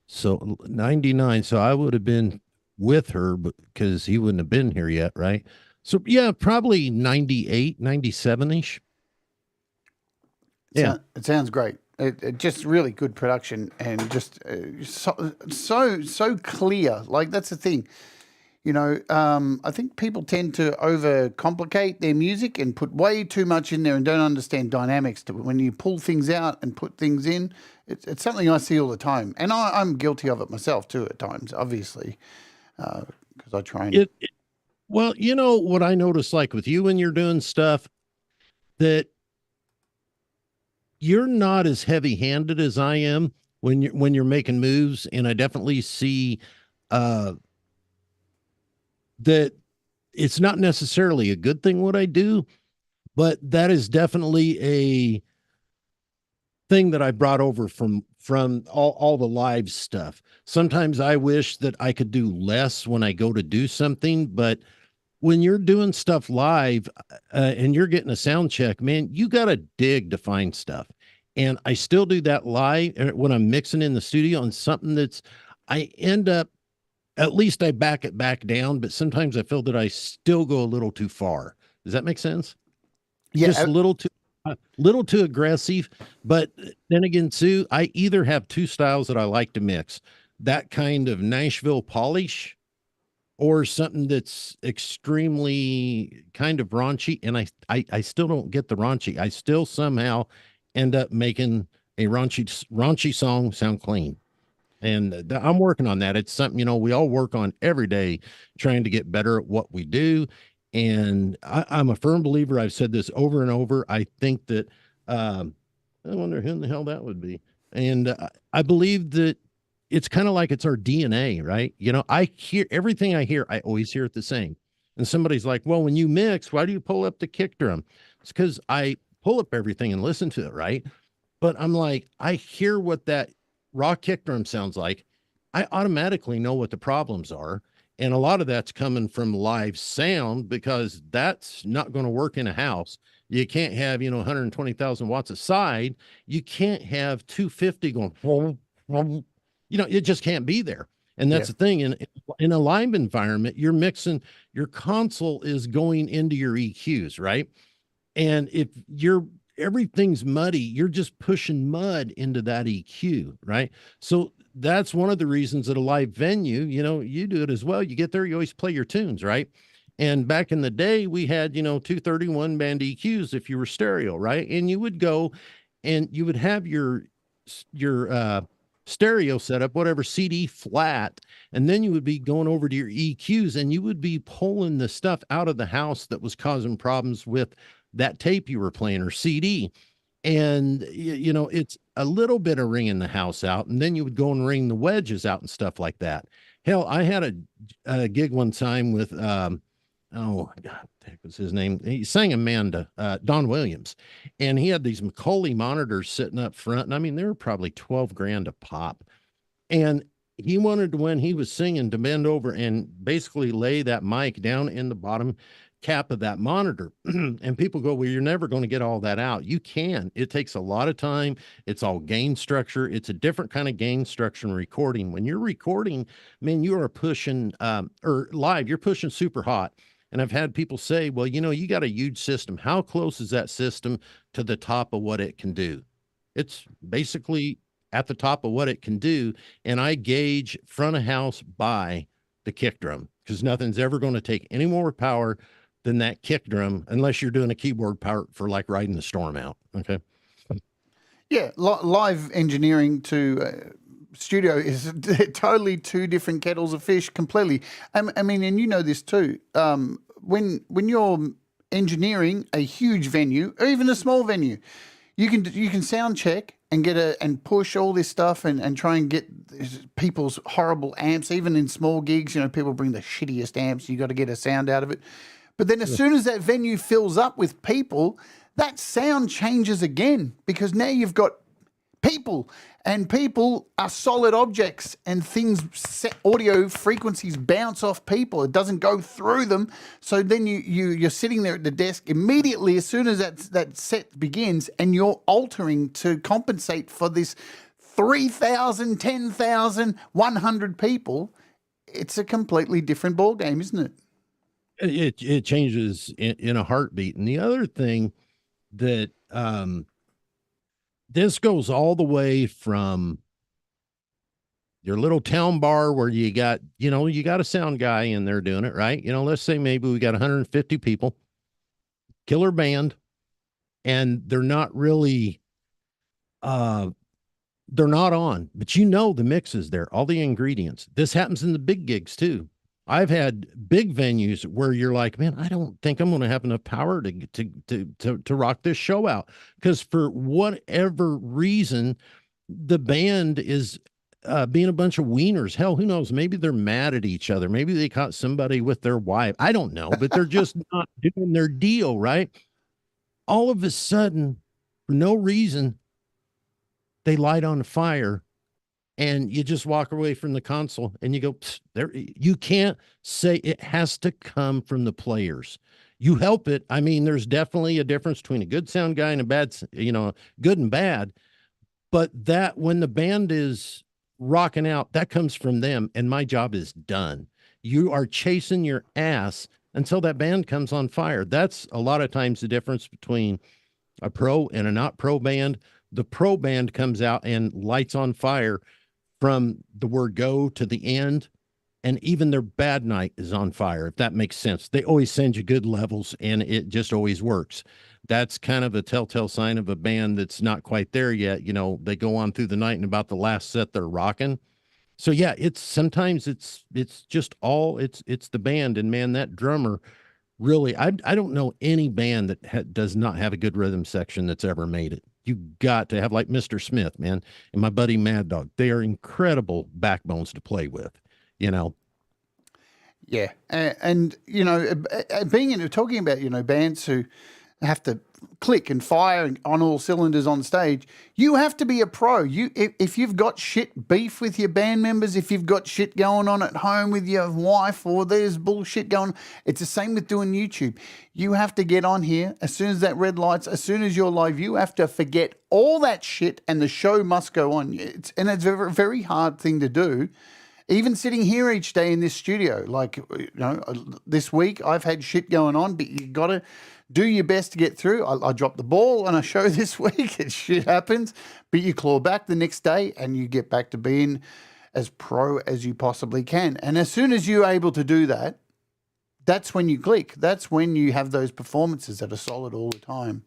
So 99. So I would have been with her because he wouldn't have been here yet, right? So yeah, probably 98, 97-ish. Yeah. it sounds great. It just really good production and just so clear. Like that's the thing, you know. I think people tend to overcomplicate their music and put way too much in there and don't understand dynamics to it. When you pull things out and put things in, it's something I see all the time, and I'm guilty of it myself too at times, obviously, because I try and. Well, you know what I notice, like with you when you're doing stuff, that you're not as heavy-handed as I am when you're making moves, and I definitely see that it's not necessarily a good thing what I do, but that is definitely a thing that I brought over from all the live stuff. Sometimes I wish that I could do less when I go to do something, but when you're doing stuff live and you're getting a sound check, man, you got to dig to find stuff. And I still do that live when I'm mixing in the studio on something I end up, at least I back it back down, but sometimes I feel that I still go a little too far. Does that make sense? Yeah, Just a little too aggressive. But then again, too, I either have two styles that I like to mix, that kind of Nashville polish or something that's extremely kind of raunchy. And I still don't get the raunchy. I still somehow end up making a raunchy song sound clean. And I'm working on that. It's something, you know, we all work on every day trying to get better at what we do. And I'm a firm believer. I've said this over and over. I think that, I wonder who in the hell that would be. And I believe that it's kind of like it's our DNA, right? You know, I hear everything I hear, I always hear it the same. And somebody's like, well, when you mix, why do you pull up the kick drum? It's because I pull up everything and listen to it, right? But I'm like, I hear what that raw kick drum sounds like. I automatically know what the problems are. And a lot of that's coming from live sound because that's not going to work in a house. You can't have, 120,000 watts aside. You can't have 250 going, it just can't be there. And that's the thing. In a live environment, you're mixing, your console is going into your EQs, right? And if everything's muddy, you're just pushing mud into that EQ, right? So that's one of the reasons at a live venue, you do it as well. You get there, you always play your tunes, right? And back in the day, we had, 231 band EQs if you were stereo, right? And you would go and you would have your stereo setup, whatever, CD flat, and then you would be going over to your EQs and you would be pulling the stuff out of the house that was causing problems with that tape you were playing or CD. And you know, it's a little bit of ringing the house out, and then you would go and ring the wedges out and stuff like that. Hell, I had a gig one time with oh God, what the heck was his name? He sang Amanda, Don Williams, and he had these Macaulay monitors sitting up front, and I mean they were probably 12 grand a pop. And he wanted, when he was singing, to bend over and basically lay that mic down in the bottom cap of that monitor. And people go, well, you're never going to get all that out. You can. It takes a lot of time. It's all gain structure. It's a different kind of gain structure in recording. When you're recording, man, you are pushing, or live, you're pushing super hot. And I've had people say, well, you know, you got a huge system. How close is that system to the top of what it can do? It's basically at the top of what it can do. And I gauge front of house by the kick drum, because nothing's ever going to take any more power than that kick drum, unless you're doing a keyboard part for like riding the storm out. Okay. Yeah, live engineering to studio is totally two different kettles of fish completely. I mean, and you know this too. When you're engineering a huge venue or even a small venue, you can sound check and and push all this stuff and try and get people's horrible amps. Even in small gigs, you know, people bring the shittiest amps. You got to get a sound out of it. But then as soon as that venue fills up with people, that sound changes again, because now you've got people, and people are solid objects, and audio frequencies bounce off people. It doesn't go through them. So then you're sitting there at the desk immediately as soon as that set begins, and you're altering to compensate for this 3,000, 10,000, 100 people. It's a completely different ballgame, isn't it? It changes in a heartbeat. And the other thing that this goes all the way from your little town bar where you got a sound guy in there doing it, right? You know, let's say maybe we got 150 people, killer band, and they're not really they're not on, but you know the mix is there, all the ingredients. This happens in the big gigs too. I've had big venues where you're like, man, I don't think I'm going to have enough power to rock this show out, because for whatever reason, the band is being a bunch of wieners. Hell, who knows? Maybe they're mad at each other. Maybe they caught somebody with their wife. I don't know, but they're just not doing their deal, right? All of a sudden, for no reason, they light on fire. And you just walk away from the console and you go, there. You can't say, it has to come from the players. You help it. I mean, there's definitely a difference between a good sound guy and a bad, good and bad. But that when the band is rocking out, that comes from them. And my job is done. You are chasing your ass until that band comes on fire. That's a lot of times the difference between a pro and a not pro band. The pro band comes out and lights on fire from the word go to the end, and even their bad night is on fire, if that makes sense. They always send you good levels, and it just always works. That's kind of a telltale sign of a band that's not quite there yet. You know, they go on through the night, and about the last set they're rocking. So yeah, sometimes it's just all it's the band, and man, that drummer really, I don't know any band that does not have a good rhythm section that's ever made it. You got to have, like Mr. Smith, man, and my buddy Mad Dog. They are incredible backbones to play with, you know. Yeah, and talking about bands who have to click and fire on all cylinders on stage. You have to be a pro. If you've got shit beef with your band members, if you've got shit going on at home with your wife, or there's bullshit going on, it's the same with doing YouTube. You have to get on here as soon as that red light's, as soon as you're live, you have to forget all that shit and the show must go on. It's a very, very hard thing to do. Even sitting here each day in this studio, like, this week I've had shit going on, but you got to do your best to get through. I dropped the ball on a show this week. Shit happens, but you claw back the next day and you get back to being as pro as you possibly can. And as soon as you're able to do that, that's when you click. That's when you have those performances that are solid all the time.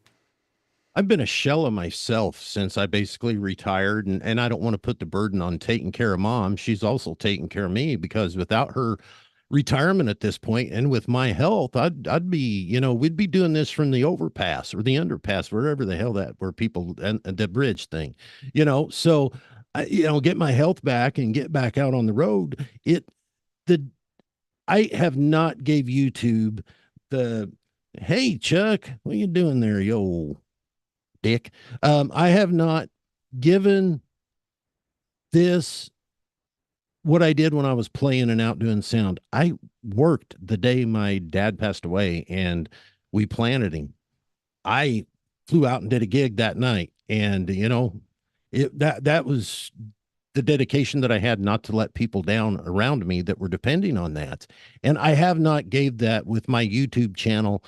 I've been a shell of myself since I basically retired, and I don't want to put the burden on taking care of mom. She's also taking care of me because without her retirement at this point and with my health, I'd be, we'd be doing this from the overpass or the underpass, wherever the hell that where people and the bridge thing, so get my health back and get back out on the road. The I have not gave YouTube the hey Chuck, what are you doing there, yo dick? I have not given this what I did when I was playing and out doing sound. I worked the day my dad passed away and we planted him. I flew out and did a gig that night. And that was the dedication that I had not to let people down around me that were depending on that. And I have not gave that with my YouTube channel.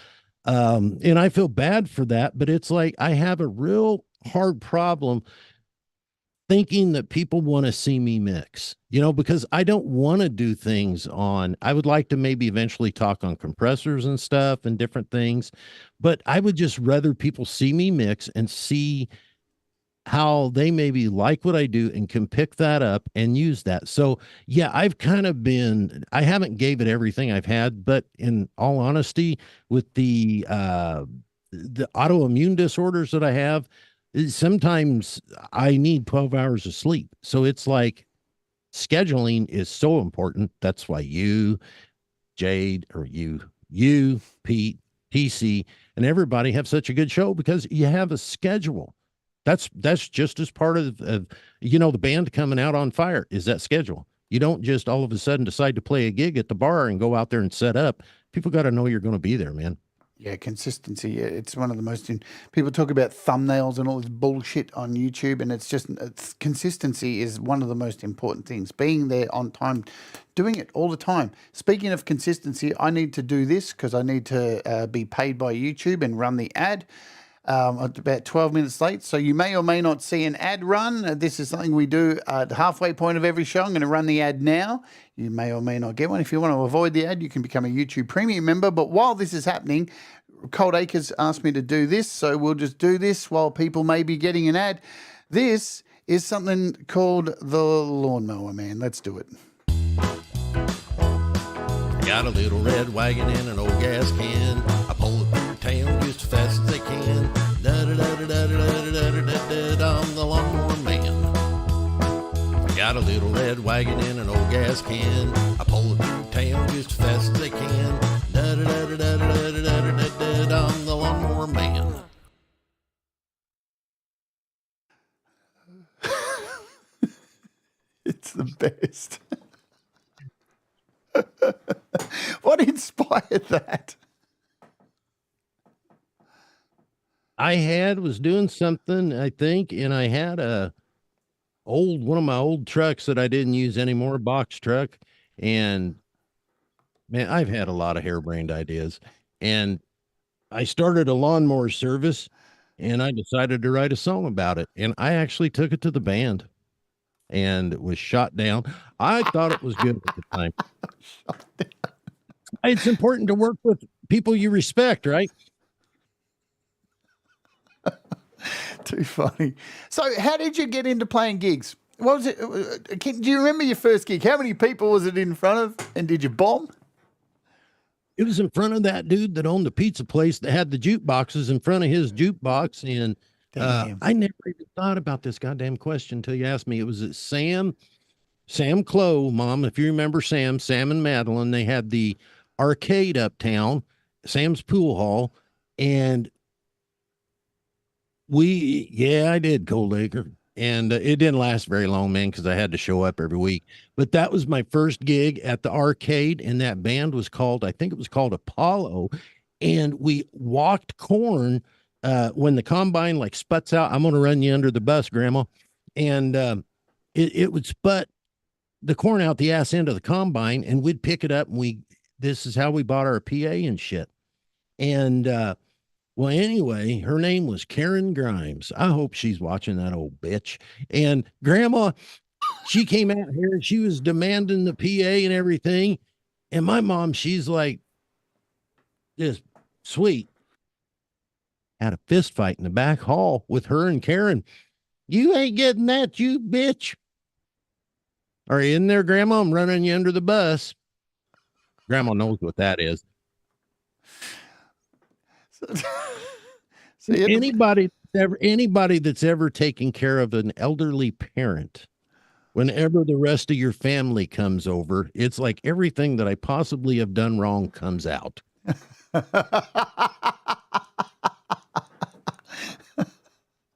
And I feel bad for that, but it's like I have a real hard problem thinking that people want to see me mix, because I don't want to do things I would like to maybe eventually talk on compressors and stuff and different things, but I would just rather people see me mix and see how they maybe like what I do and can pick that up and use that. So yeah, I haven't gave it everything I've had, but in all honesty, with the autoimmune disorders that I have, sometimes I need 12 hours of sleep. So it's like scheduling is so important. That's why you, Jade, or you, Pete, TC, and everybody have such a good show because you have a schedule. That's just as part of the band coming out on fire is that schedule. You don't just all of a sudden decide to play a gig at the bar and go out there and set up. People got to know you're going to be there, man. Yeah, consistency. It's one of the most. People talk about thumbnails and all this bullshit on YouTube, and consistency is one of the most important things. Being there on time, doing it all the time. Speaking of consistency, I need to do this because I need to be paid by YouTube and run the ad. About 12 minutes late, so you may or may not see an ad run. This is something we do at the halfway point of every show. I'm going to run the ad now. You may or may not get one. If you want to avoid the ad, you can become a YouTube Premium member. But while this is happening, Cold Acres asked me to do this, so we'll just do this while people may be getting an ad. This is something called the Lawnmower Man. Let's do it. I got a little red wagon and an old gas can. I pull it through town just as fast as I can. Da-da-da-da-da-da-da-da-da-da, I'm the Lawnmower Man. I got a little red wagon and an old gas can. I pull it through town just as fast as I can. Da-da-da-da-da-da-da-da-da-da, I'm the Lawnmower Man. It's the best. What inspired that? I was doing something, I think, and I had one of my old trucks that I didn't use anymore, box truck. And man, I've had a lot of harebrained ideas. And I started a lawnmower service and I decided to write a song about it. And I actually took it to the band and it was shot down. I thought it was good at the time. It's important to work with people you respect, right? Too funny. So how did you get into playing gigs? What was it? Do you remember your first gig? How many people was it in front of? And did you bomb? It was in front of that dude that owned the pizza place that had the jukeboxes in front of his jukebox. And I never even thought about this goddamn question until you asked me. It was at Sam Clow, Mom. If you remember Sam and Madeline, they had the arcade uptown, Sam's Pool Hall. And I did Cold Acre. And it didn't last very long, man, because I had to show up every week. But that was my first gig at the arcade, and that band was called, I think it was called Apollo. And we walked corn when the combine like sputs out. I'm going to run you under the bus, Grandma. And it would sput the corn out the ass end of the combine, and we'd pick it up, and this is how we bought our PA and shit. And well, anyway, her name was Karen Grimes. I hope she's watching, that old bitch. And Grandma, she came out here and she was demanding the PA and everything. And my mom, she's like, just sweet. had a fist fight in the back hall with her and Karen. You ain't getting that, you bitch. Are you in there, Grandma? I'm running you under the bus. Grandma knows what that is. So Anybody that's ever taken care of an elderly parent, whenever the rest of your family comes over, it's like everything that I possibly have done wrong comes out.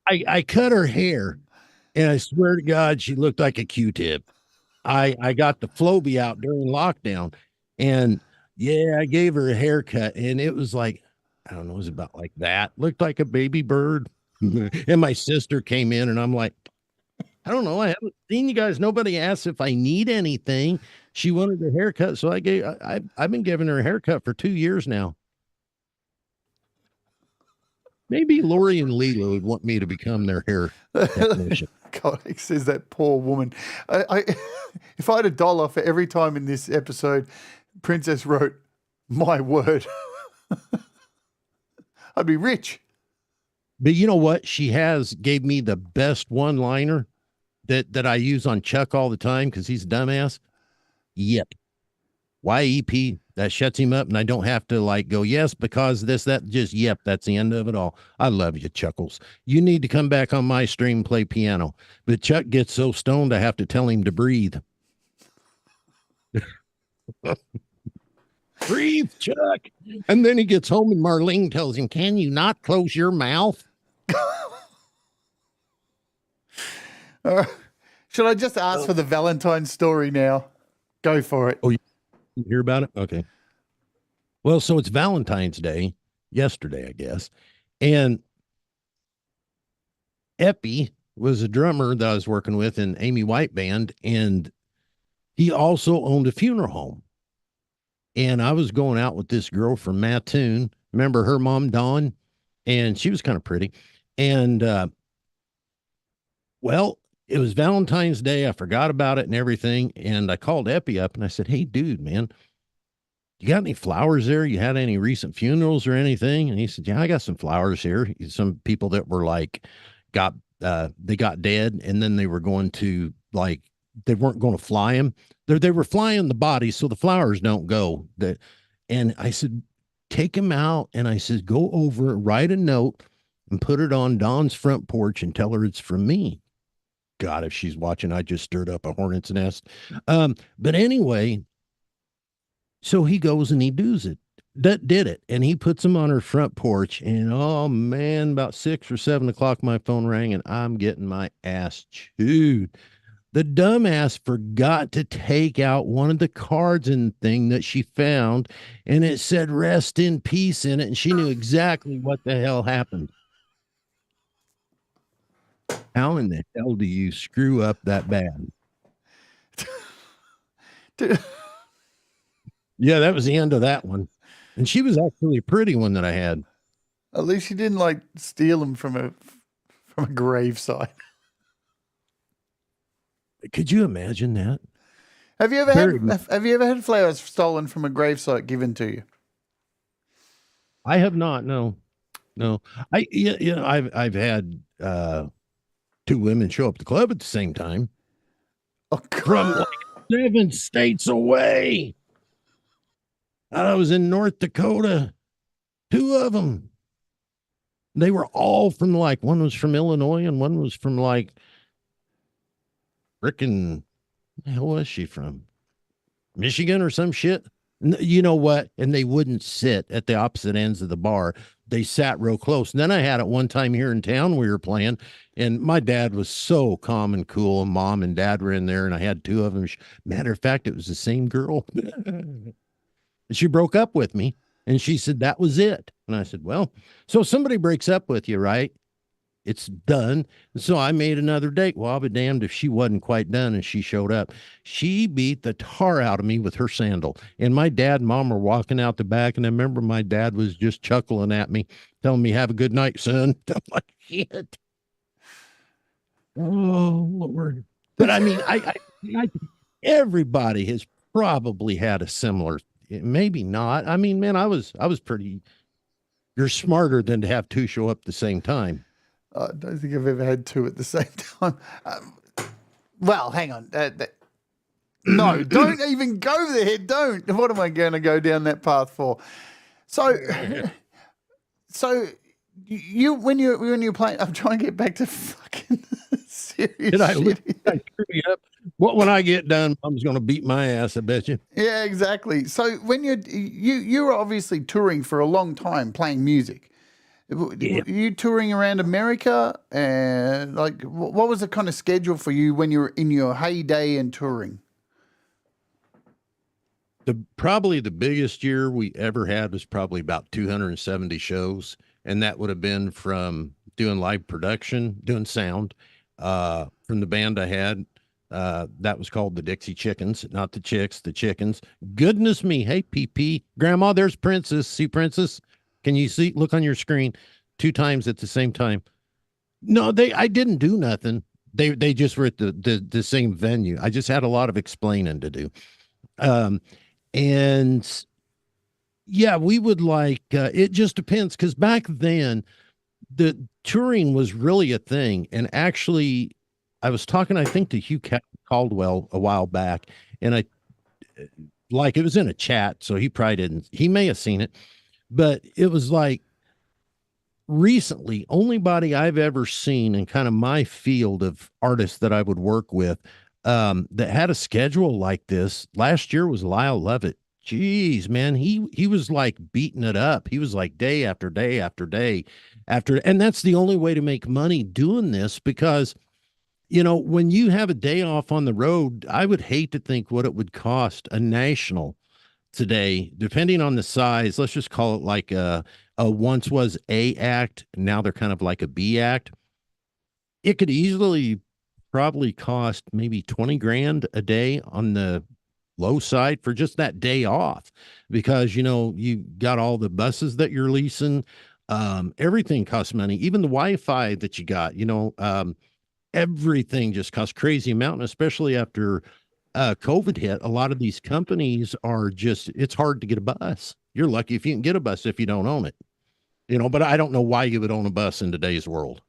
I cut her hair, and I swear to God, she looked like a Q-tip. I got the Flowbee out during lockdown, and yeah, I gave her a haircut, and it was like, I don't know, it was about like that. Looked like a baby bird. And my sister came in, and I'm like, I don't know. I haven't seen you guys. Nobody asked if I need anything. She wanted a haircut, so I've been giving her a haircut for 2 years now. Maybe Lori and Leela would want me to become their hair technician. God, he says that poor woman. If I had $1 for every time in this episode, Princess wrote, "My word," I'd be rich. But you know what? She gave me the best one-liner that I use on Chuck all the time because he's a dumbass. Yep. YEP, that shuts him up, and I don't have to like go, yes, because this, that, just yep, that's the end of it all. I love you, Chuckles. You need to come back on my stream and play piano. But Chuck gets so stoned, I have to tell him to breathe. Breathe, Chuck. And then he gets home, and Marlene tells him, can you not close your mouth? Should I just ask for the Valentine story now? Go for it. Oh, you hear about it? Okay. Well, so it's Valentine's Day yesterday, I guess. And Epi was a drummer that I was working with in Amy White Band, and he also owned a funeral home. And I was going out with this girl from Mattoon. Remember her mom, Dawn? And she was kind of pretty. And, well, it was Valentine's Day. I forgot about it and everything. And I called Epi up and I said, hey, dude, man, you got any flowers there? You had any recent funerals or anything? And he said, yeah, I got some flowers here. Some people that were like, they got dead, and then they were going to like, they weren't going to fly them. They were flying the body, so the flowers don't go. And I said, take them out. And I said, go over, write a note and put it on Dawn's front porch and tell her it's from me. God, if she's watching, I just stirred up a hornet's nest. But anyway, so he goes and he did it. And he puts them on her front porch. And oh man, about 6 or 7 o'clock, my phone rang and I'm getting my ass chewed. The dumbass forgot to take out one of the cards and thing that she found, and it said rest in peace in it. And she knew exactly what the hell happened. How in the hell do you screw up that bad? Yeah, that was the end of that one. And she was actually a pretty one that I had. At least you didn't like steal them from a gravesite. Could you imagine that? Have you ever had flowers stolen from a gravesite given to you? I have not. No. I've had 2 women show up at the club at the same time. Oh, God. From like 7 states away. I was in North Dakota. 2 of them. They were all from like, one was from Illinois and one was from like frickin', where the hell was she from? Michigan or some shit? You know what? And they wouldn't sit at the opposite ends of the bar. They sat real close. And then I had it one time here in town, we were playing, and my dad was so calm and cool, and mom and dad were in there, and I had 2 of them. Matter of fact, it was the same girl. She broke up with me, and she said, that was it. And I said, well, so somebody breaks up with you, right? It's done. And so I made another date. Well, I'll be damned if she wasn't quite done and she showed up. She beat the tar out of me with her sandal. And my dad and mom were walking out the back. And I remember my dad was just chuckling at me, telling me, have a good night, son. I'm like, shit. Oh, Lord. But I mean, I everybody has probably had a similar, maybe not. I mean, man, I was pretty you're smarter than to have two show up at the same time. I don't think I've ever had two at the same time. Well, hang on. No, don't even go there. Don't. What am I going to go down that path for? So, you when you're playing, I'm trying to get back to fucking serious Did I shit. screw you up? What when I get done, Mom's going to beat my ass. I bet you. Yeah, exactly. So when you're obviously touring for a long time playing music. Yeah. You touring around America, and like, what was the kind of schedule for you when you were in your heyday and touring? Probably the biggest year we ever had was probably about 270 shows, and that would have been from doing live production, doing sound, from the band I had. That was called the Dixie Chickens, not the Chicks, the Chickens. Goodness me. Hey, PP. Grandma, there's Princess. See Princess? Can you see? Look on your screen 2 times at the same time. No, I didn't do nothing. They just were at the same venue. I just had a lot of explaining to do. And yeah, we would like, it just depends. Cause back then the touring was really a thing. And actually I was talking, I think to Hugh Caldwell a while back, and it was in a chat. So he probably didn't, he may have seen it. But it was like recently, only body I've ever seen in kind of my field of artists that I would work with that had a schedule like this last year was Lyle Lovett. Jeez, man, he was like beating it up. He was like day after day after day and that's the only way to make money doing this, because when you have a day off on the road, I would hate to think what it would cost a national today, depending on the size. Let's just call it like a once was A act. Now they're kind of like a B act. It could easily probably cost maybe 20 grand a day on the low side for just that day off, because, you got all the buses that you're leasing. Everything costs money, even the Wi-Fi that you got, everything just costs crazy amount. And especially after COVID hit, a lot of these companies are just, it's hard to get a bus. You're lucky if you can get a bus if you don't own it, but I don't know why you would own a bus in today's world.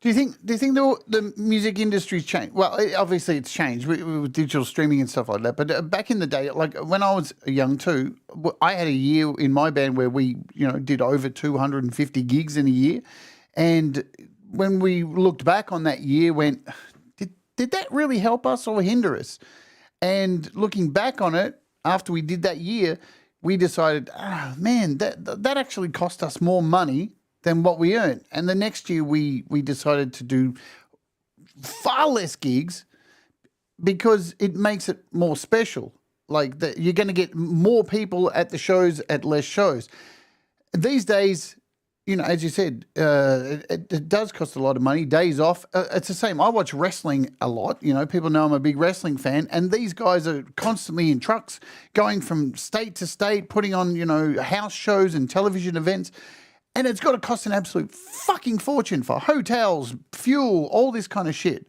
Do you think the music industry's changed? Well, obviously it's changed with digital streaming and stuff like that. But back in the day, like when I was young too, I had a year in my band where we, did over 250 gigs in a year. And when we looked back on that year, did that really help us or hinder us? And looking back on it, after we did that year, we decided, man, that actually cost us more money than what we earned. And the next year we decided to do far less gigs because it makes it more special. Like you're going to get more people at the shows at less shows. These days, as you said, it does cost a lot of money. Days off. It's the same. I watch wrestling a lot. People know I'm a big wrestling fan. And these guys are constantly in trucks going from state to state, putting on, house shows and television events. And it's got to cost an absolute fucking fortune for hotels, fuel, all this kind of shit.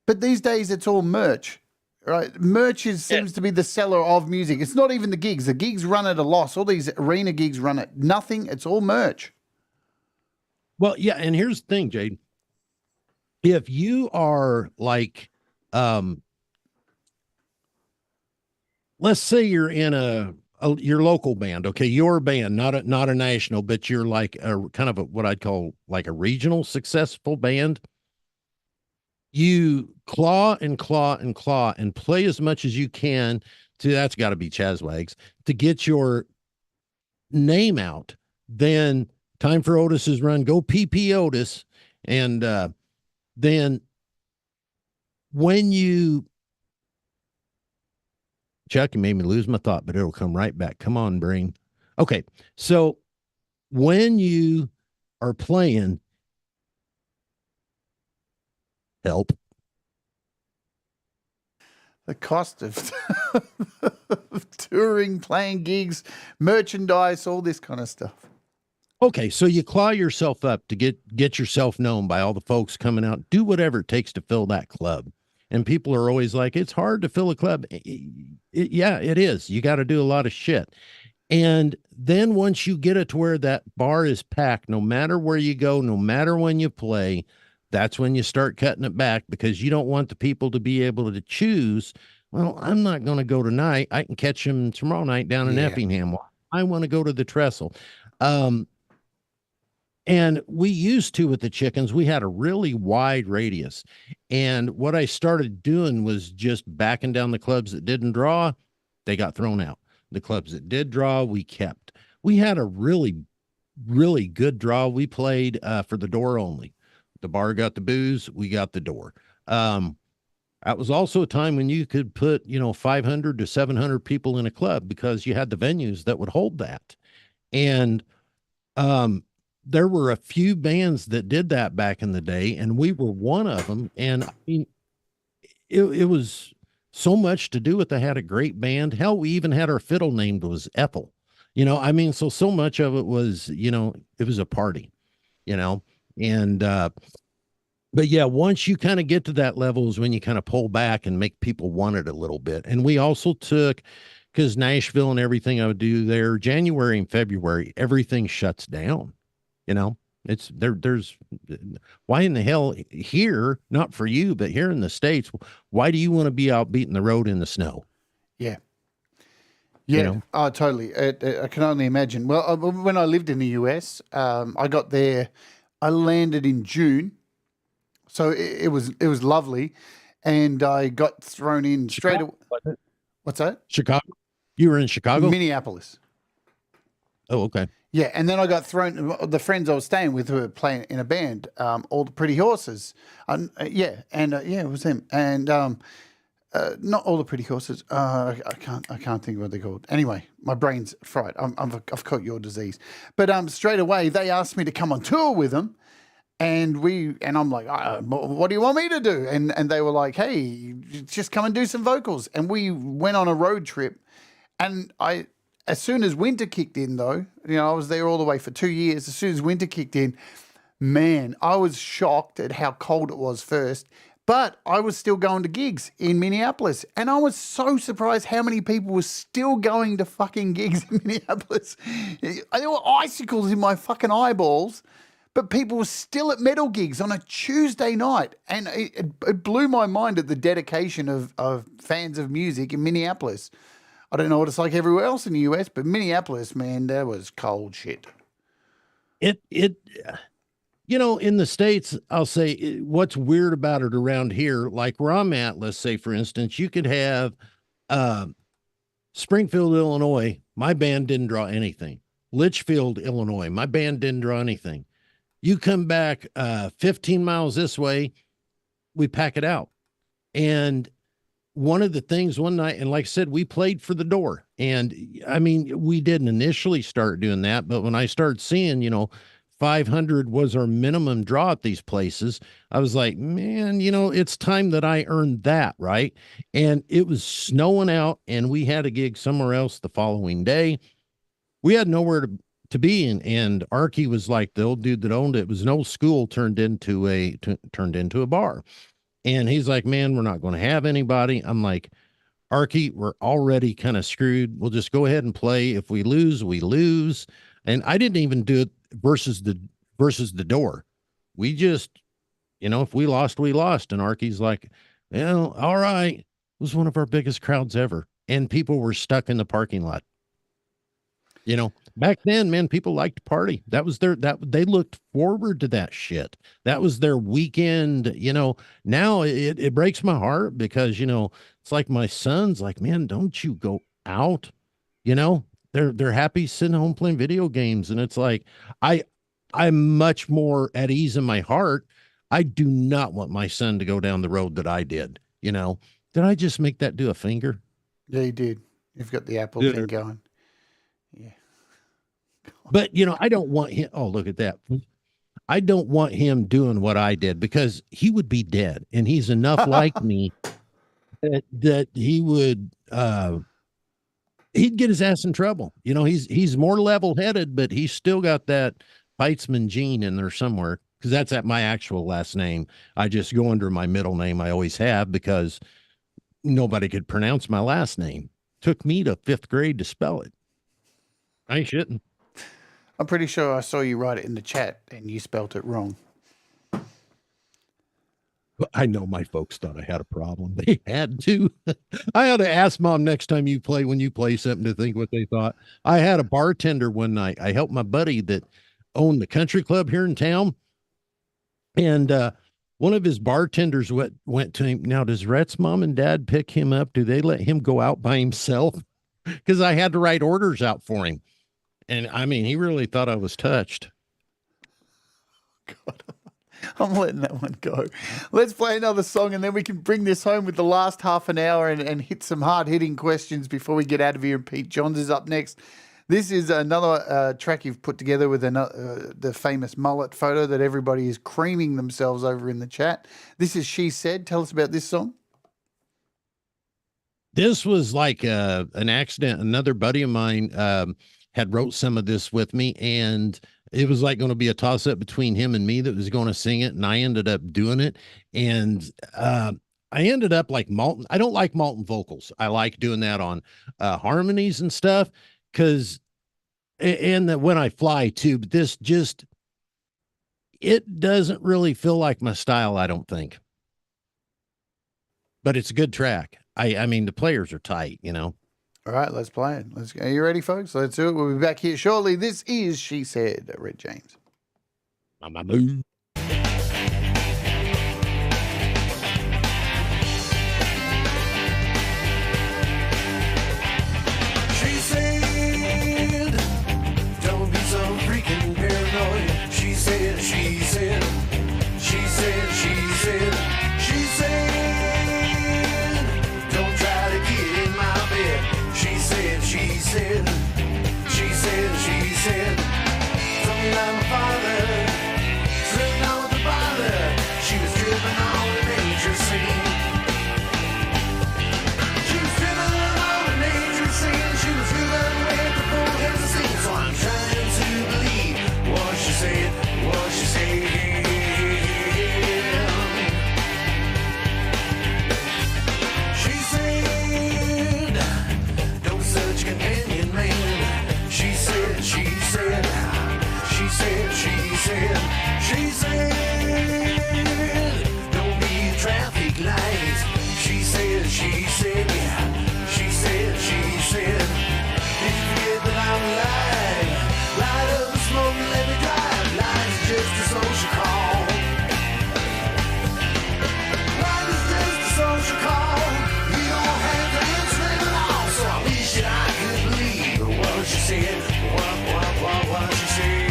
But these days it's all merch, right? Merch seems to be the seller of music. It's not even the gigs. The gigs run at a loss. All these arena gigs run at nothing. It's all merch. Well, yeah. And here's the thing, Jade. If you are like, let's say you're in your local band, okay, your band, not a national, but you're like a kind of what I'd call like a regional successful band. You claw and claw and claw and play as much as you can that's got to be Chazwags to get your name out. Then time for Otis's run, go PP Otis. And then when Chuck, you made me lose my thought, but it'll come right back. Come on, brain. Okay. So when you are playing, help. The cost of touring, playing gigs, merchandise, all this kind of stuff. Okay. So you claw yourself up to get yourself known by all the folks coming out. Do whatever it takes to fill that club. And people are always like, it's hard to fill a club. Yeah, it is. You got to do a lot of shit. And then once you get it to where that bar is packed, no matter where you go, no matter when you play, that's when you start cutting it back, because you don't want the people to be able to choose, well, I'm not going to go tonight. I can catch them tomorrow night down in Yeah. Effingham. I want to go to the Trestle. And we used to, with the chickens, we had a really wide radius. And what I started doing was just backing down the clubs that didn't draw, they got thrown out. The clubs that did draw, we kept. We had a really, really good draw. We played for the door only. The bar got the booze, we got the door. That was also a time when you could put, 500 to 700 people in a club, because you had the venues that would hold that. And there were a few bands that did that back in the day, and we were one of them. And I mean, it was so much to do with. They had a great band. Hell, we even had our fiddle named was Ethel. So much of it was, it was a party, and but yeah, once you kind of get to that level is when you kind of pull back and make people want it a little bit. And we also took, because Nashville and everything I would do there, January and February, everything shuts down. It's there's why in the hell here, not for you, but here in the States, why do you want to be out beating the road in the snow? Yeah. Oh, totally. I can only imagine. Well, when I lived in the US, I got there, I landed in June. So it was lovely. And I got thrown in straight away. What's that? Chicago. You were in Chicago? Minneapolis. Oh, okay. Yeah, and then I got thrown. The friends I was staying with who were playing in a band, All the Pretty Horses. It was them. And not All the Pretty Horses. I can't think of what they're called. Anyway, my brain's fried. I've caught your disease. But straight away they asked me to come on tour with them, and I'm like, what do you want me to do? And they were like, hey, just come and do some vocals. And we went on a road trip, and as soon as winter kicked in, though, I was there all the way for 2 years. As soon as winter kicked in, man, I was shocked at how cold it was first. But I was still going to gigs in Minneapolis. And I was so surprised how many people were still going to fucking gigs in Minneapolis. There were icicles in my fucking eyeballs, but people were still at metal gigs on a Tuesday night. And it blew my mind at the dedication of fans of music in Minneapolis. I don't know what it's like everywhere else in the US, but Minneapolis, man, that was cold shit. In the States, I'll say what's weird about it around here, like where I'm at, let's say, for instance, you could have Springfield, Illinois. My band didn't draw anything. Litchfield, Illinois. My band didn't draw anything. You come back 15 miles this way, we pack it out. And one of the things one night, and like I said, we played for the door. And I mean, we didn't initially start doing that, but when I started seeing, 500 was our minimum draw at these places, I was like, man, it's time that I earned that, right? And it was snowing out, and we had a gig somewhere else the following day. We had nowhere to be in, and Arky was like the old dude that owned it. It was an old school turned into a bar. And he's like, man, we're not going to have anybody. I'm like, Arky, we're already kind of screwed. We'll just go ahead and play. If we lose, we lose. And I didn't even do it versus the door. We just, if we lost, we lost. And Arky's like, well, all right. It was one of our biggest crowds ever. And people were stuck in the parking lot. Back then, man, people liked to party. That was they looked forward to that shit. That was their weekend. Now it breaks my heart because, it's like my son's like, man, don't you go out? They're happy sitting home playing video games. And it's like, I'm much more at ease in my heart. I do not want my son to go down the road that I did. Did I just make that do a finger? Yeah, you did. You've got the Apple thing going. Yeah. But, I don't want him. Oh, look at that. I don't want him doing what I did, because he would be dead. And he's enough like me that he would, he'd get his ass in trouble. He's more level-headed, but he's still got that Weitzman gene in there somewhere, because that's at my actual last name. I just go under my middle name. I always have, because nobody could pronounce my last name. Took me to 5th grade to spell it. I shouldn't. I'm pretty sure I saw you write it in the chat and you spelt it wrong. I know my folks thought I had a problem. They had to. I ought to ask Mom next time when you play something, to think what they thought. I had a bartender one night. I helped my buddy that owned the country club here in town. And one of his bartenders went to him. Now, does Rhett's mom and dad pick him up? Do they let him go out by himself? Because I had to write orders out for him. And I mean, he really thought I was touched. God, I'm letting that one go. Let's play another song and then we can bring this home with the last half an hour and hit some hard-hitting questions before we get out of here. And Pete Johns is up next. This is another track you've put together with the famous mullet photo that everybody is creaming themselves over in the chat. This is She Said. Tell us about this song. This was like an accident. Another buddy of mine had wrote some of this with me, and it was like going to be a toss-up between him and me that was going to sing it, and I ended up doing it. And I ended up like Malton. I don't like Malton vocals. I like doing that on harmonies and stuff, because when I fly too, but this just, it doesn't really feel like my style, I don't think. But it's a good track. I mean, the players are tight, you know. All right, let's play it. Are you ready, folks? Let's do it. We'll be back here shortly. This is She Said, Rhett James. My boo. She said, don't be so freaking paranoid. She said, she said, she said, she said, she said, don't try to get in my bed. She said, she said, she said, she said, tell me I'm a father, tripping on the bother. She was tripping on the nature scene. She was tripping on the nature scene. She was driven with the full head of scene. So I'm trying to believe what she said, what she said. She said, don't be such a companion man. She said, she said, she said, she said, she said, don't be a traffic light. She said, yeah. She said, did you forget that I'm alive? Light up the smoke and let me drive. Life is just a social call. Life is just a social call. You don't have to answer it at all. So I wish that I could believe what she said. What she said.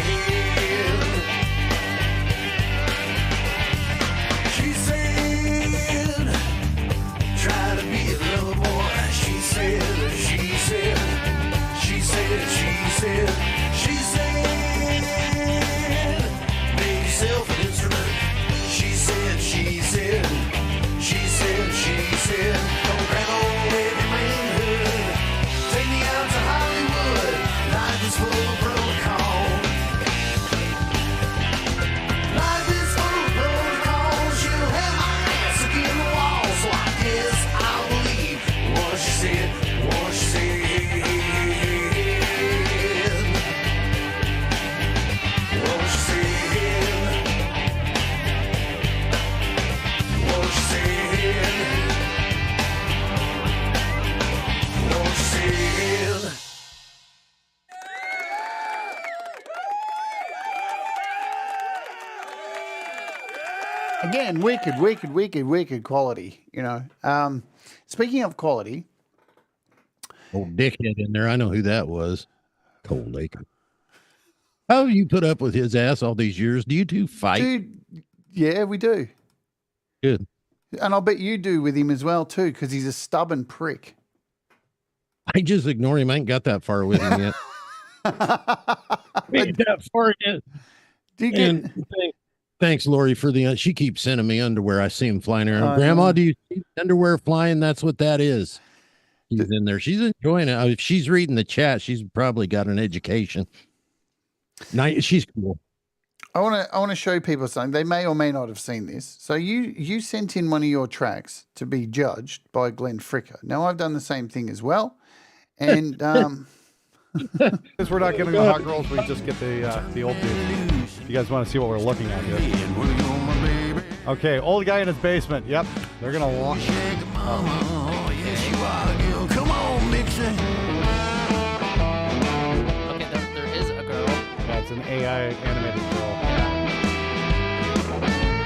She said, try to be a lover boy. She said, she said, she said, she said, she said, make yourself an instrument. She said, she said, she said, she said, don't grab on with your manhood. Take me out to Hollywood. Life is full of protocol. Life is full of protocols. You have my ass against the wall. So I guess I'll believe what she said, what she said. What she said. What she said. What she said. Again, wicked quality, you know. Speaking of quality, Old dickhead in there. I know who that was. Cold Acre. How have you put up with his ass all these years? Do you two fight? dude, yeah, we do. Good. And I'll bet you do with him as well, too, because he's a stubborn prick. I just ignore him. I ain't got that far with him yet. Ain't that far yet. Do you get... And thanks, Lori, for the. She keeps sending me underwear. I see him flying around. I Grandma, know. do you see underwear flying? That's what that is. He's in there. She's enjoying it. If she's reading the chat, she's probably got an education. She's cool. I want to show people something. They may or may not have seen this. So you sent in one of your tracks to be judged by Glenn Fricker. Now I've done the same thing as well, and Since we're not getting the hot girls, we just get the old dude. If you guys want to see what we're looking at here. Okay, old guy in his basement. Yep, they're gonna walk. Come on, Mixie. Okay, there is a girl. That's an AI animated girl.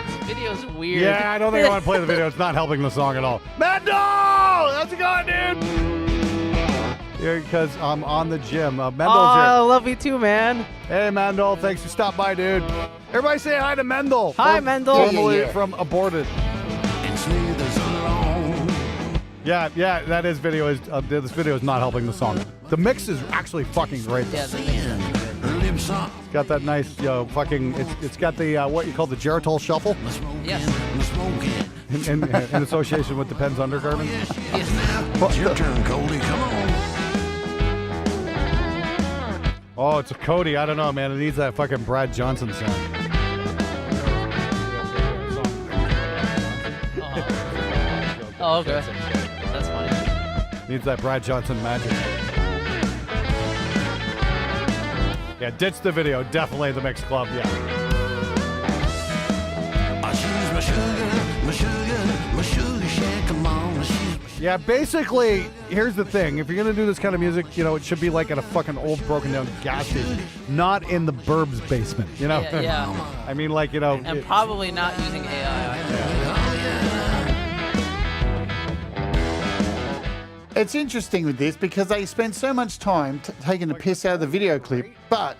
This video's weird. Yeah, I don't think I want to play the video. It's not helping the song at all. Mando! How's it going, dude? Here, because I'm on the gym. Mendel's I here. love you too, man. Hey, Mendel. Thanks for stopping by, dude. Everybody say hi to Mendel. Hi, Mendel. Formerly from Aborted. Yeah, that is video. This video is not helping the song. The mix is actually fucking great. Yeah, It's got that nice, fucking. It's got the what you call the Geritol shuffle. yes. In association with Depends Undergarment. It's your turn, Cody. Come on. Oh, it's a Cody. I don't know, man. It needs that fucking Brad Johnson sound. Oh, okay. That's funny. Needs that Brad Johnson magic. Yeah, ditch the video. Definitely the Mix Club. Yeah. She's my sugar shack. Come on. Yeah, basically, here's the thing. If you're going to do this kind of music, it should be like at a fucking old broken down gas station, not in the burb's basement, Yeah. I mean, like, And probably not using AI. It's interesting with this because they spend so much time taking the piss out of the video clip, but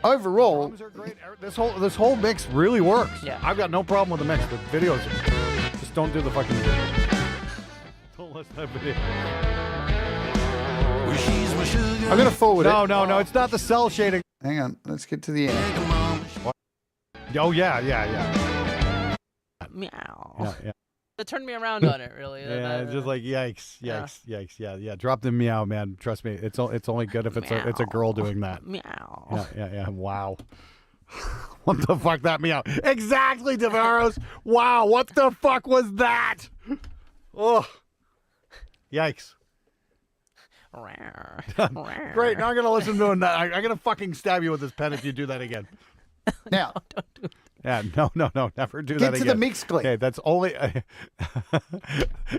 overall, Drums are great. This whole mix really works. Yeah. I've got no problem with the mix. The videos, just don't do the fucking video. Don't listen to that video. She's my sugar. I'm going to forward it. No, it's not the cell shading. Hang on, let's get to the end. Come on. Oh, yeah. Meow. Yeah. It turned me around on it, really. Yeah, it's just like yikes. Yeah. Drop the meow, man. Trust me, it's only good if it's a girl doing that. Meow. Yeah. Wow. What the fuck that meow? Exactly, Deveros. Wow. What the fuck was that? Oh. Yikes. Great. Now I'm gonna listen to that. I'm gonna fucking stab you with this pen if you do that again. Now, Yeah, no, never do that get again. to the mix clip. Okay, that's only.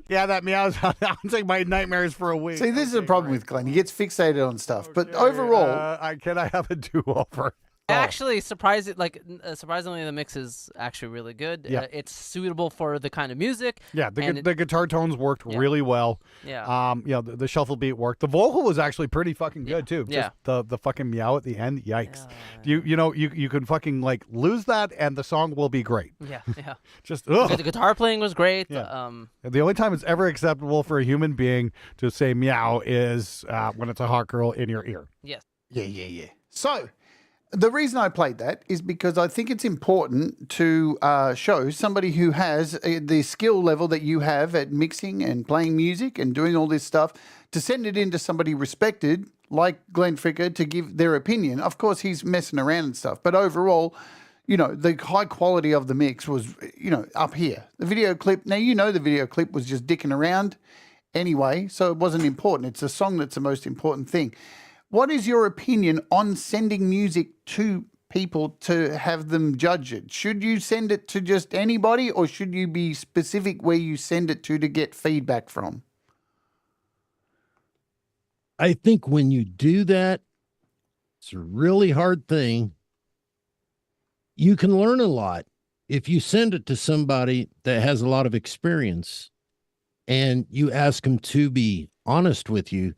Yeah, that meow's haunting my nightmares for a week. See, this is a problem with Glenn. He gets fixated on stuff, but overall, can I have a do-over? Actually, surprisingly, the mix is actually really good. Yeah. It's suitable for the kind of music. Yeah, the guitar tones worked really well. Yeah. The shuffle beat worked. The vocal was actually pretty fucking good too. Yeah. Just the fucking meow at the end. Yikes. You can fucking like lose that and the song will be great. Yeah. Just The guitar playing was great. Yeah. The only time it's ever acceptable for a human being to say meow is when it's a hot girl in your ear. Yes. yeah. So, the reason I played that is because I think it's important to show somebody who has the skill level that you have at mixing and playing music and doing all this stuff, to send it in to somebody respected like Glenn Fricker to give their opinion. Of course, he's messing around and stuff, but overall, the high quality of the mix was, up here. The video clip, now the video clip was just dicking around anyway, so it wasn't important. It's the song that's the most important thing. What is your opinion on sending music to people to have them judge it? Should you send it to just anybody, or should you be specific where you send it to get feedback from? I think when you do that, it's a really hard thing. You can learn a lot if you send it to somebody that has a lot of experience and you ask them to be honest with you.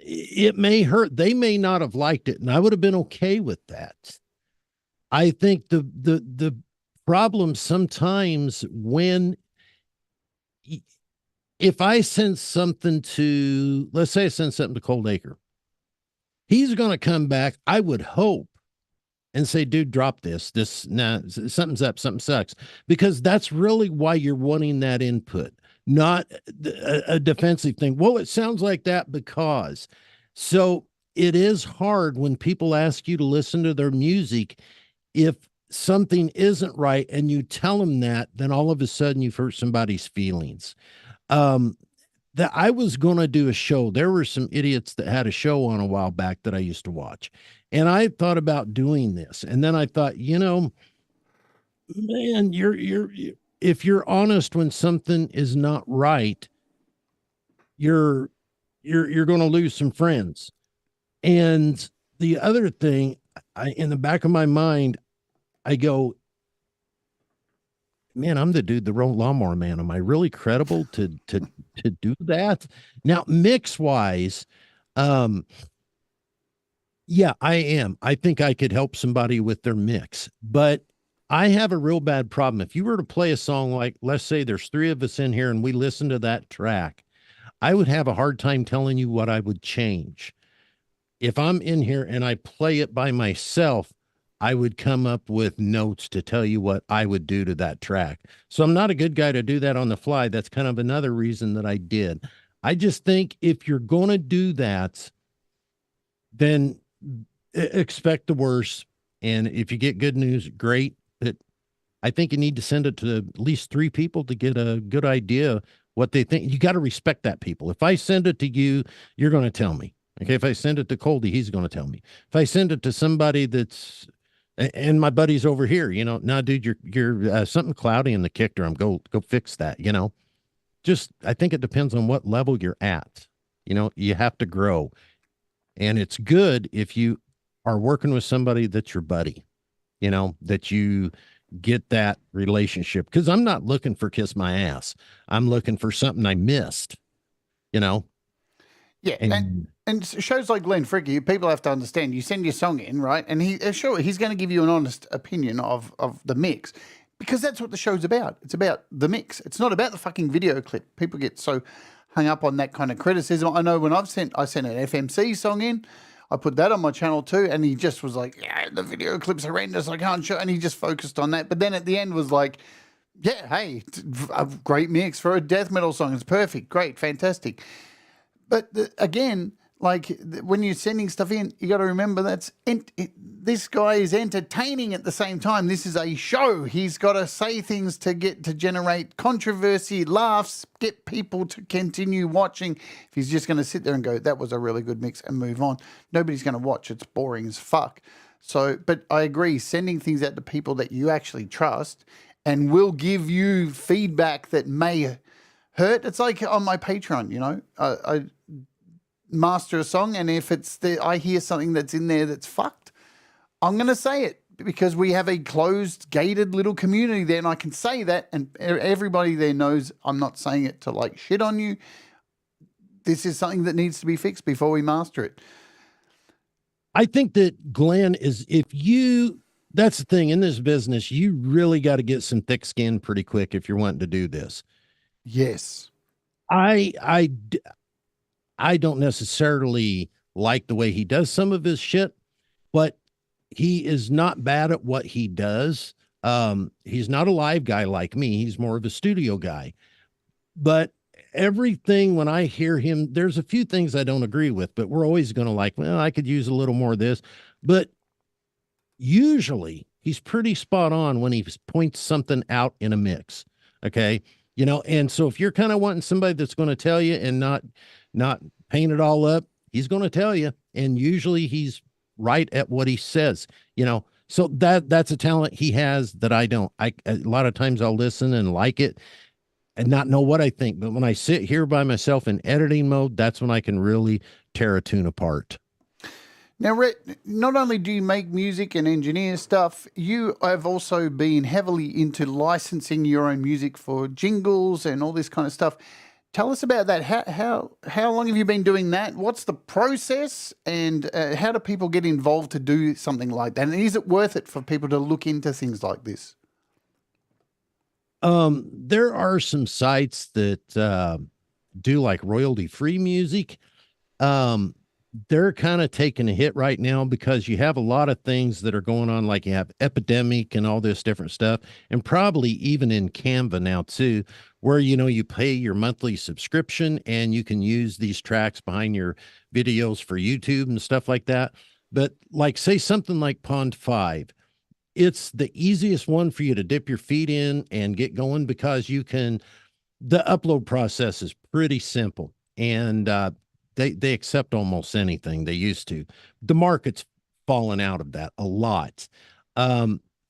It may hurt. They may not have liked it, and I would have been okay with that. I think the problem sometimes if I send something to, let's say I send something to Cold Acre, he's going to come back, I would hope, and say, dude, drop this. Something's up, something sucks. Because that's really why you're wanting that input. Not a defensive thing. Well, it sounds like that because. So it is hard when people ask you to listen to their music. If something isn't right and you tell them that, then all of a sudden you've hurt somebody's feelings. that I was going to do a show. There were some idiots that had a show on a while back that I used to watch. And I thought about doing this. And then I thought, man, if you're honest when something is not right, you're going to lose some friends. And the other thing, in the back of my mind, I go, man, I'm the dude, the lawnmower man. Am I really credible to do that? Now, mix wise, yeah, I am. I think I could help somebody with their mix, but I have a real bad problem. If you were to play a song like, let's say there's three of us in here and we listen to that track, I would have a hard time telling you what I would change. If I'm in here and I play it by myself, I would come up with notes to tell you what I would do to that track. So I'm not a good guy to do that on the fly. That's kind of another reason that I did. I just think if you're going to do that, then expect the worst. And if you get good news, great. But I think you need to send it to at least three people to get a good idea what they think. You got to respect that people. If I send it to you, you're going to tell me. Okay. If I send it to Coldy, he's going to tell me. If I send it to somebody that's, and my buddy's over here, nah, dude, you're something cloudy in the kick drum. Go fix that, just, I think it depends on what level you're at. You have to grow, and it's good if you are working with somebody that's your buddy, that you get that relationship. Cause I'm not looking for kiss my ass. I'm looking for something I missed, Yeah, and shows like Glenn Fricky, people have to understand. You send your song in, right? And he's going to give you an honest opinion of the mix, because that's what the show's about. It's about the mix. It's not about the fucking video clip. People get so hung up on that kind of criticism. I know when I sent an FMC song in, I put that on my channel too, and he just was like, "Yeah, the video clip's horrendous. I can't show," and he just focused on that. But then at the end was like, "Yeah, hey, a great mix for a death metal song. It's perfect, great, fantastic." But again, like when you're sending stuff in, you got to remember this guy is entertaining at the same time. This is a show. He's got to say things to generate controversy, laughs, get people to continue watching. If he's just going to sit there and go, "That was a really good mix," and move on, nobody's going to watch. It's boring as fuck. So, but I agree, sending things out to people that you actually trust and will give you feedback that may hurt. It's like on my Patreon, I master a song, and if I hear something that's in there that's fucked, I'm going to say it, because we have a closed, gated little community there, and I can say that, and everybody there knows I'm not saying it to like shit on you. This is something that needs to be fixed before we master it. I think that Glenn is, that's the thing in this business, you really got to get some thick skin pretty quick if you're wanting to do this. Yes. I don't necessarily like the way he does some of his shit, but he is not bad at what he does. He's not a live guy like me. He's more of a studio guy. But everything, when I hear him, there's a few things I don't agree with, but we're always going to well, I could use a little more of this. But usually he's pretty spot on when he points something out in a mix. Okay. And so if you're kind of wanting somebody that's going to tell you and not paint it all up, he's going to tell you. And usually he's right at what he says, so that's a talent he has that I don't. A lot of times I'll listen and like it and not know what I think. But when I sit here by myself in editing mode, that's when I can really tear a tune apart. Now, Rhett, not only do you make music and engineer stuff, you have also been heavily into licensing your own music for jingles and all this kind of stuff. Tell us about that. How long have you been doing that? What's the process, and how do people get involved to do something like that? And is it worth it for people to look into things like this? There are some sites that do like royalty-free music. They're kind of taking a hit right now because you have a lot of things that are going on, like you have Epidemic and all this different stuff, and probably even in Canva now too, where, you pay your monthly subscription and you can use these tracks behind your videos for YouTube and stuff like that. But like, say something like Pond 5, it's the easiest one for you to dip your feet in and get going, because you can the upload process is pretty simple, and they accept almost anything. They used to. The market's fallen out of that a lot.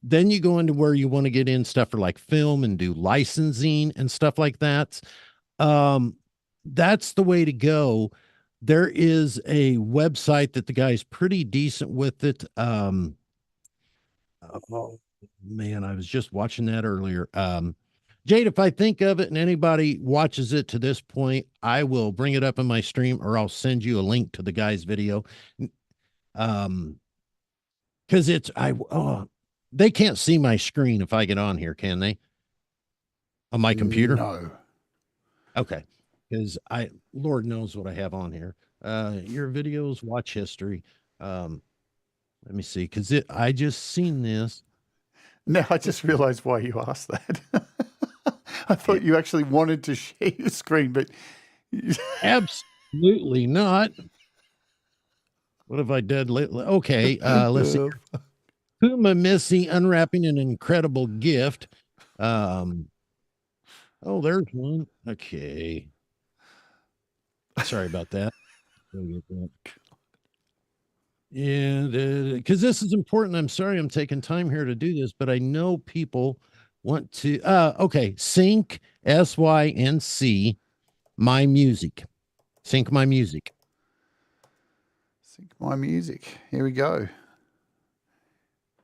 Then you go into where you want to get in stuff for like film and do licensing and stuff like that. That's the way to go. There is a website that the guy's pretty decent with it. Oh man, I was just watching that earlier. Jade, if I think of it and anybody watches it to this point, I will bring it up in my stream, or I'll send you a link to the guy's video. Because they can't see my screen if I get on here, can they? On my computer? No. Okay. Because Lord knows what I have on here. Your videos, watch history. Let me see, because I just seen this. No, I just realized why you asked that. I thought you actually wanted to share your screen, but Absolutely not. What have I done lately? Okay, let's see. Puma Missy unwrapping an incredible gift. Oh, there's one. Okay. Sorry about that. Yeah, because this is important. I'm sorry I'm taking time here to do this, but I know people want to. Okay, sync SYNC my music. Sync my music. Sync my music. Here we go.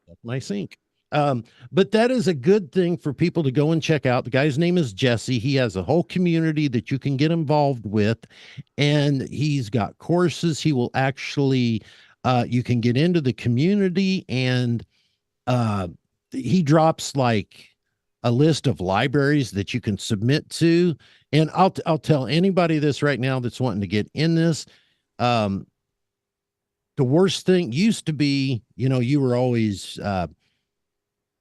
That's my sync. But that is a good thing for people to go and check out. The guy's name is Jesse. He has a whole community that you can get involved with, and he's got courses. He will actually, you can get into the community, and he drops like a list of libraries that you can submit to. And I'll tell anybody this right now that's wanting to get in this. The worst thing used to be, you were always,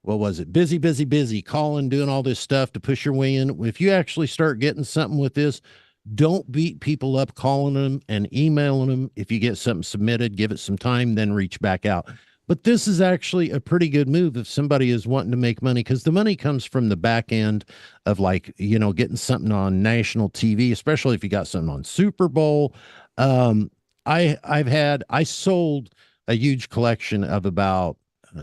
what was it? Busy, calling, doing all this stuff to push your way in. If you actually start getting something with this, don't beat people up calling them and emailing them. If you get something submitted, give it some time, then reach back out. But this is actually a pretty good move if somebody is wanting to make money, because the money comes from the back end of getting something on national TV, especially if you got something on Super Bowl. I sold a huge collection of about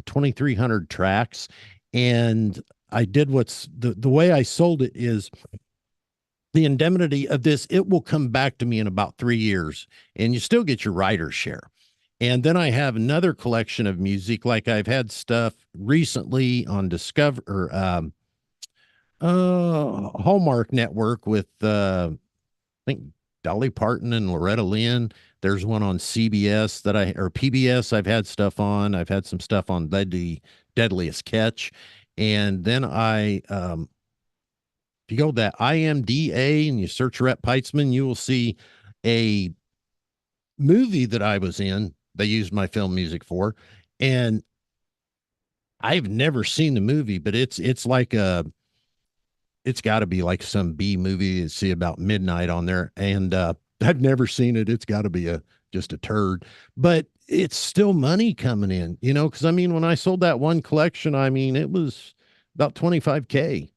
2,300 tracks, and I did the way I sold it is the indemnity of this. It will come back to me in about 3 years, and you still get your writer's share. And then I have another collection of music, like I've had stuff recently on Hallmark Network with I think Dolly Parton and Loretta Lynn. There's one on CBS or PBS I've had stuff on. I've had some stuff on Deadliest Catch. And then if you go to that IMDA and you search Rhett Peitzman, you will see a movie that I was in. They used my film music for, and I've never seen the movie, but it's like it's got to be like some B movie you see about midnight on there. And I've never seen it. It's got to be just a turd, but it's still money coming in, because when I sold that one collection, it was about 25K,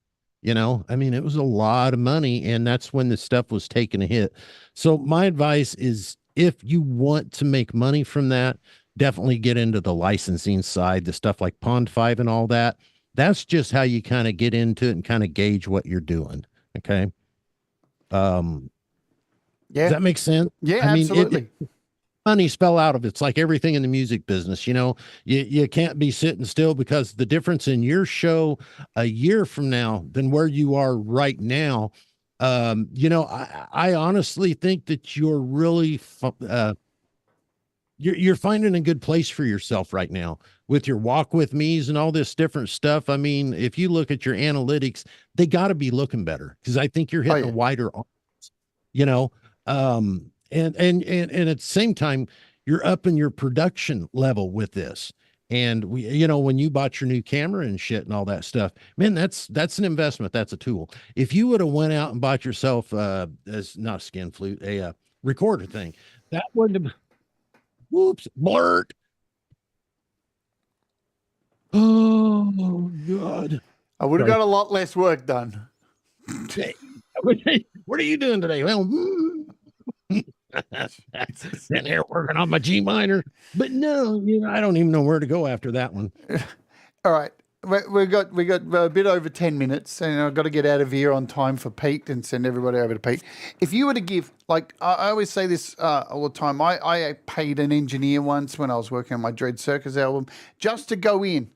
it was a lot of money, and that's when the stuff was taking a hit. So my advice is, if you want to make money from that, definitely get into the licensing side, the stuff like Pond 5 and all that. That's just how you kind of get into it and kind of gauge what you're doing. Okay. Yeah. Does that make sense? Yeah, absolutely. Money spell out of it's like everything in the music business. You can't be sitting still, because the difference in your show a year from now than where you are right now. I honestly think that you're really, you're finding a good place for yourself right now with your walk with me's and all this different stuff. If you look at your analytics, they got to be looking better, because I think you're hitting a wider audience, and at the same time, you're upping your production level with this. And when you bought your new camera and shit and all that stuff, man, that's an investment. That's a tool. If you would have went out and bought yourself as not a skin flute, a recorder thing, that wouldn't have. Whoops, blurt. Oh God. I would have got a lot less work done. What are you doing today? Well, sitting here working on my G minor. But no, I don't even know where to go after that one. All right. We got a bit over 10 minutes, and I've got to get out of here on time for Pete and send everybody over to Pete. If you were to give, like, I always say this all the time, I paid an engineer once when I was working on my Dread Circus album just to go in,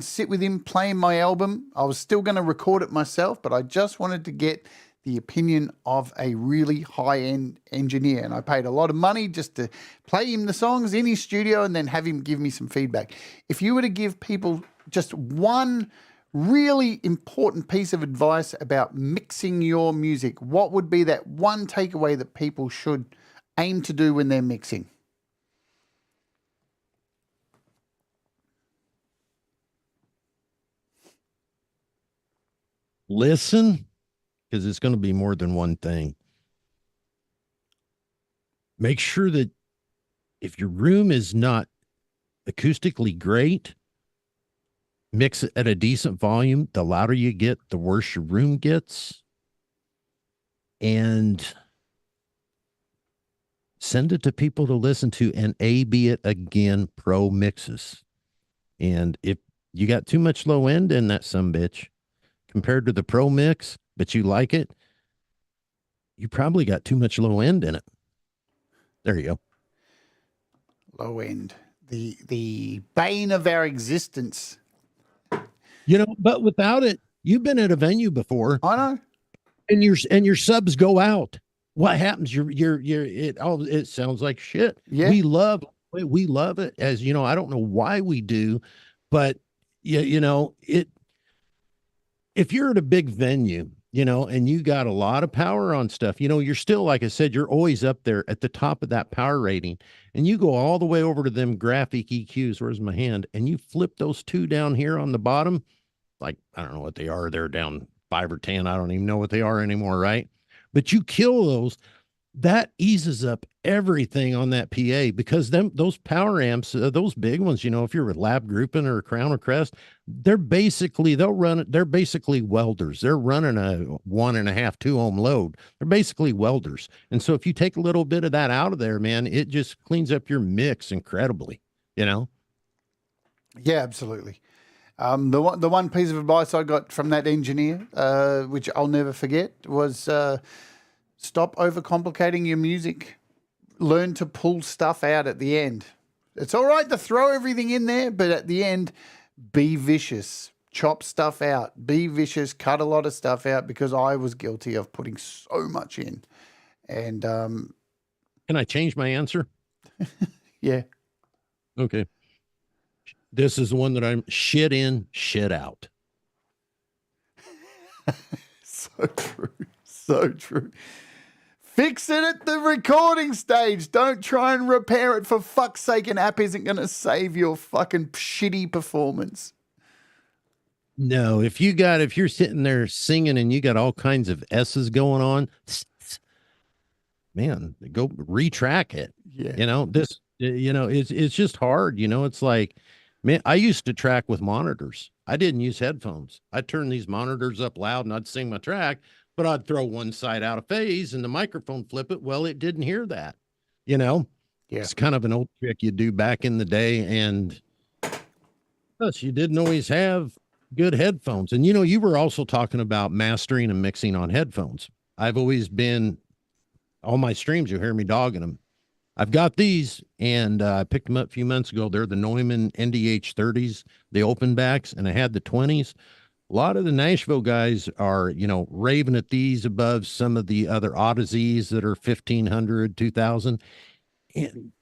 sit with him, playing my album. I was still going to record it myself, but I just wanted to get the opinion of a really high-end engineer, and I paid a lot of money just to play him the songs in his studio and then have him give me some feedback. If you were to give people just one really important piece of advice about mixing your music, what would be that one takeaway that people should aim to do when they're mixing? Listen, because it's going to be more than one thing. Make sure that if your room is not acoustically great, mix it at a decent volume. The louder you get, the worse your room gets. And send it to people to listen to and A/B it again, pro mixes. And if you got too much low end in that sumbitch compared to the pro mix, but you like it, you probably got too much low end in it. There you go. Low end. The bane of our existence. But without it, you've been at a venue before. I know. And your subs go out. What happens? It sounds like shit. Yeah. We love it. As you know, I don't know why we do, but if you're at a big venue, and you got a lot of power on stuff, you're still, like I said, you're always up there at the top of that power rating, and you go all the way over to them graphic EQs. Where's my hand? And you flip those two down here on the bottom. Like, I don't know what they are. They're down 5 or 10. I don't even know what they are anymore. Right. But you kill those, that eases up everything on that PA, because those power amps, those big ones, if you're with Lab Grouping or Crown or Crest, they're basically welders. They're running a 1.5, 2 ohm load. They're basically welders. And so if you take a little bit of that out of there, man, it just cleans up your mix incredibly, Yeah, absolutely. The one piece of advice I got from that engineer, which I'll never forget, was stop overcomplicating your music. Learn to pull stuff out at the end. It's all right to throw everything in there, but at the end, be vicious. Chop stuff out. Be vicious. Cut a lot of stuff out, because I was guilty of putting so much in. And Can I change my answer? yeah. Okay. This is the one that I'm shit in, shit out. So true. So true. Fix it at the recording stage. Don't try and repair it. For fuck's sake, an app isn't going to save your fucking shitty performance. No, if you're sitting there singing and you got all kinds of S's going on, man, go retrack it. Yeah. It's just hard. It's like, man, I used to track with monitors. I didn't use headphones. I'd turn these monitors up loud and I'd sing my track, but I'd throw one side out of phase and the microphone flip it. Well, it didn't hear that, Yeah. It's kind of an old trick you do back in the day. And plus, you didn't always have good headphones. And, you were also talking about mastering and mixing on headphones. I've always been, all my streams, you hear me dogging them. I've got these, and I picked them up a few months ago. They're the Neumann NDH 30s, the open backs, and I had the 20s. A lot of the Nashville guys are, raving at these above some of the other Odysseys that are 1,500, 2,000. And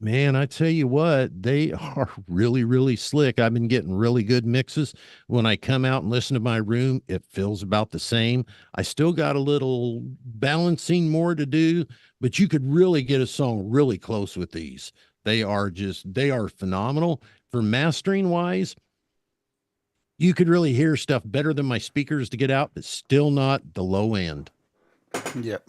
man, I tell you what, they are really, really slick. I've been getting really good mixes. When I come out and listen to my room, it feels about the same. I still got a little balancing more to do, but you could really get a song really close with these. They are phenomenal. For mastering wise, you could really hear stuff better than my speakers to get out, but still not the low end. Yep.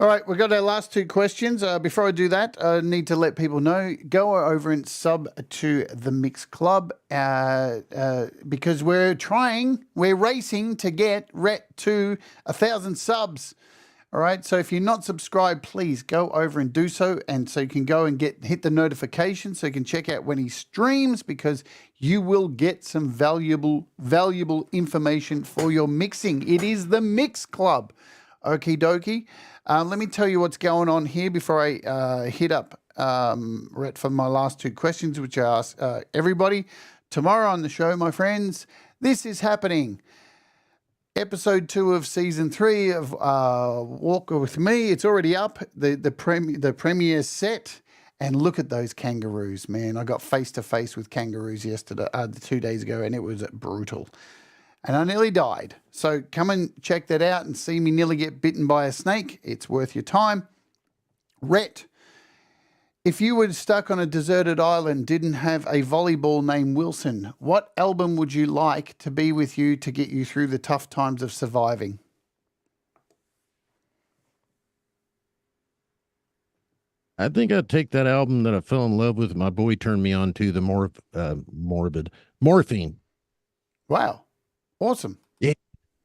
All right, we've got our last two questions. Before I do that, I need to let people know, go over and sub to the Mix Club because we're racing to get Rhett to 1,000 subs. All right, so if you're not subscribed, please go over and do so. And so you can go and hit the notification so you can check out when he streams, because you will get some valuable information for your mixing. It is the Mix Club. Okie dokie. Let me tell you what's going on here before I hit up Rhett for my last two questions, which I ask everybody. Tomorrow on the show, my friends, this is happening. Episode 2 of season 3 of Walk With Me. It's already up. The premiere set. And look at those kangaroos, man. I got face to face with kangaroos 2 days ago, and it was brutal. And I nearly died. So come and check that out and see me nearly get bitten by a snake. It's worth your time. Rhett, if you were stuck on a deserted island, didn't have a volleyball named Wilson, what album would you like to be with you to get you through the tough times of surviving? I think I'd take that album that I fell in love with. My boy turned me on to, the morbid Morphine. Wow. Awesome. Yeah.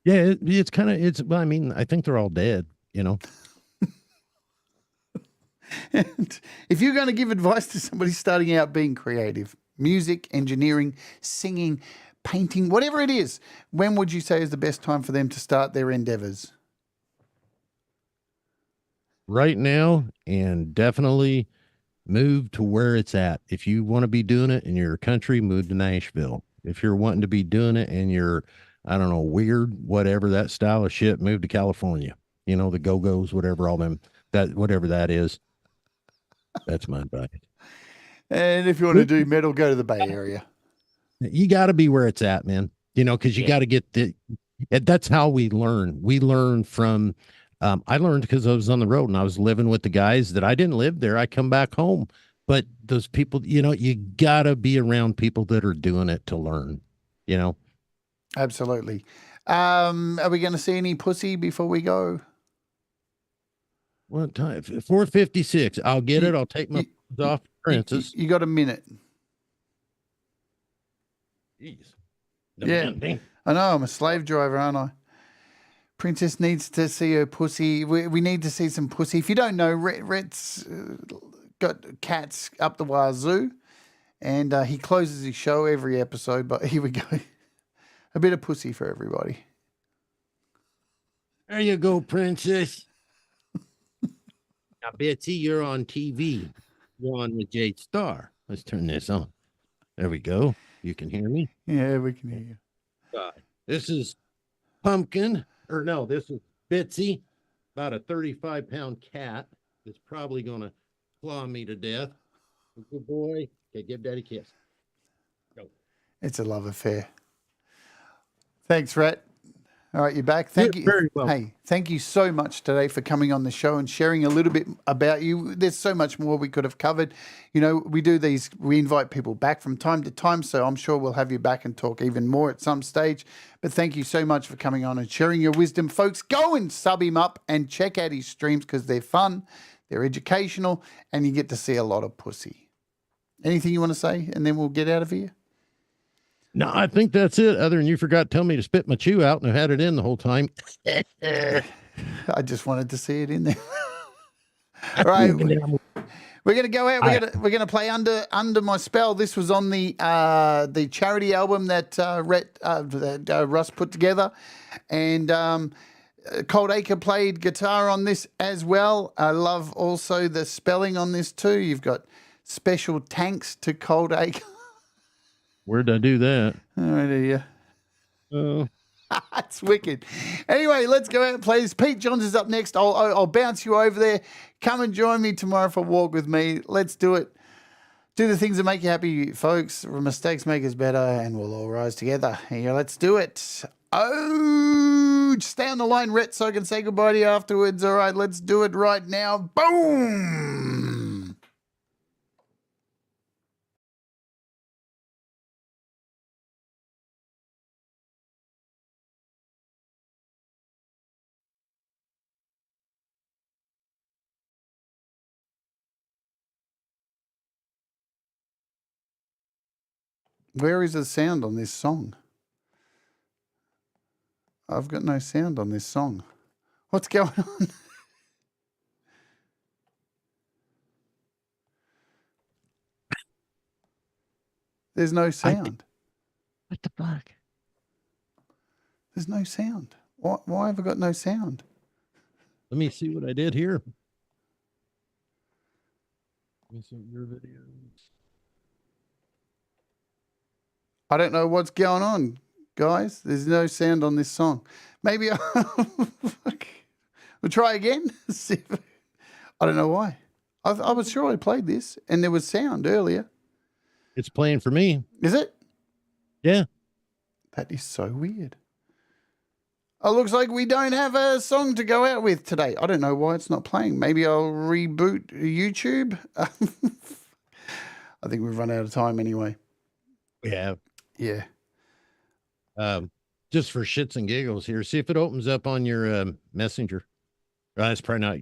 Well, I mean, I think they're all dead, you know. And if you're going to give advice to somebody starting out being creative, music, engineering, singing, painting, whatever it is, when would you say is the best time for them to start their endeavors? Right now, and definitely move to where it's at. If you want to be doing it in your country, move to Nashville. If you're wanting to be doing it in your, I don't know, weird, whatever that style of shit, move to California. You know, the Go-Go's, whatever, whatever that is. That's my advice. And if you want to do metal, go to the Bay Area. You got to be where it's at, man. You know, because you got to get that's how we learn. We learn from, I learned because I was on the road and I was living with the guys that I didn't live there. I come back home. But those people, you know, you got to be around people that are doing it to learn, you know? Absolutely. Are we going to see any pussy before we go? What time? 4:56. I'll get it. I'll take my off, Princess. You got a minute. Jeez. Yeah. I know. I'm a slave driver, aren't I? Princess needs to see her pussy. We need to see some pussy. If you don't know, Rhett's got cats up the wazoo, and he closes his show every episode. But here we go. A bit of pussy for everybody. There you go, Princess. Now, Betsy, you're on TV. You're on with Jade Starr. Let's turn this on. There we go. You can hear me? Yeah, we can hear you. This is Pumpkin. This is Betsy, about a 35-pound cat that's probably going to claw me to death. Good boy. Okay, give Daddy a kiss. Go. It's a love affair. Thanks, Rhett. All right, you're back. Thank you. Very well. Hey, thank you so much today for coming on the show and sharing a little bit about you. There's so much more we could have covered. You know, we invite people back from time to time, so I'm sure we'll have you back and talk even more at some stage. But thank you so much for coming on and sharing your wisdom. Folks, go and sub him up and check out his streams because they're fun, they're educational, and you get to see a lot of pussy. Anything you want to say, and then we'll get out of here? No, I think that's it. Other than you forgot to tell me to spit my chew out, and I had it in the whole time. I just wanted to see it in there. All right, we're gonna go out. We're gonna play under my spell. This was on the charity album that Russ put together, and Cold Acre played guitar on this as well. I love also the spelling on this too. You've got special thanks to Cold Acre. Where'd I do that? All right, here. Oh. That's wicked. Anyway, let's go out and play this. Pete Johns is up next. I'll bounce you over there. Come and join me tomorrow for Walk With Me. Let's do it. Do the things that make you happy, folks. Mistakes make us better, and we'll all rise together. Here, let's do it. Oh, stay on the line, Rhett, so I can say goodbye to you afterwards. All right, let's do it right now. Boom. Where is the sound on this song? I've got no sound on this song. What's going on? There's no sound. What the fuck? There's no sound. Why have I got no sound? Let me see what I did here. Let me see your videos. I don't know what's going on, guys. There's no sound on this song. Maybe we'll try again. See if, I don't know why. I was sure I played this and there was sound earlier. It's playing for me. Is it? Yeah. That is so weird. Oh, looks like we don't have a song to go out with today. I don't know why it's not playing. Maybe I'll reboot YouTube. I think we've run out of time anyway. We have. Yeah. Just for shits and giggles here. See if it opens up on your messenger. It's probably not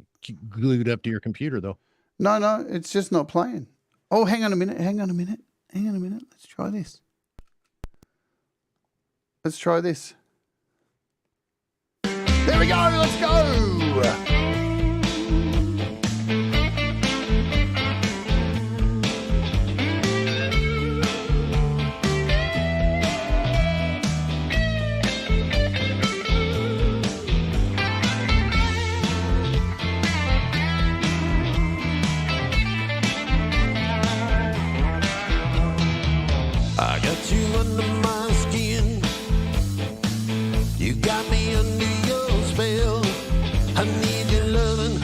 glued up to your computer though. No, it's just not playing. Oh, hang on a minute. Let's try this. There we go. Let's go. I got you under my skin. You got me under your spell. I need your loving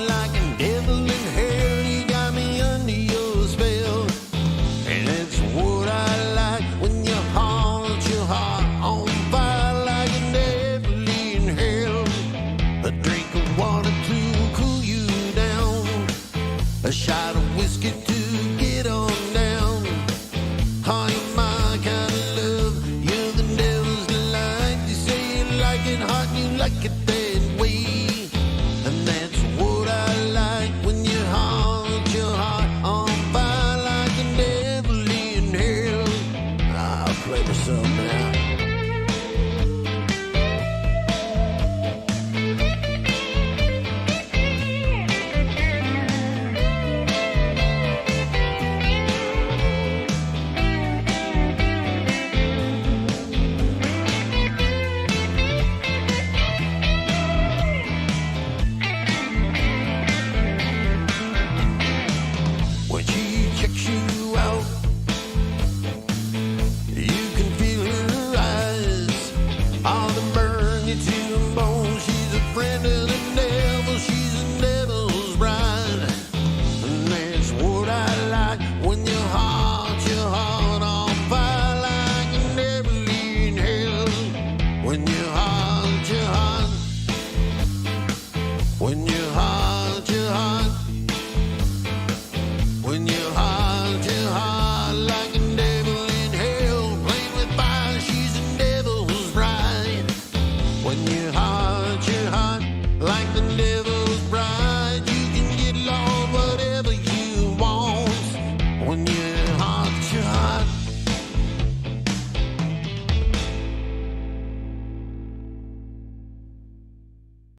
like a devil in hell. You got me under your spell. And that's what I like when your heart on fire like a devil in hell. A drink of water to cool you down. A shot of whiskey to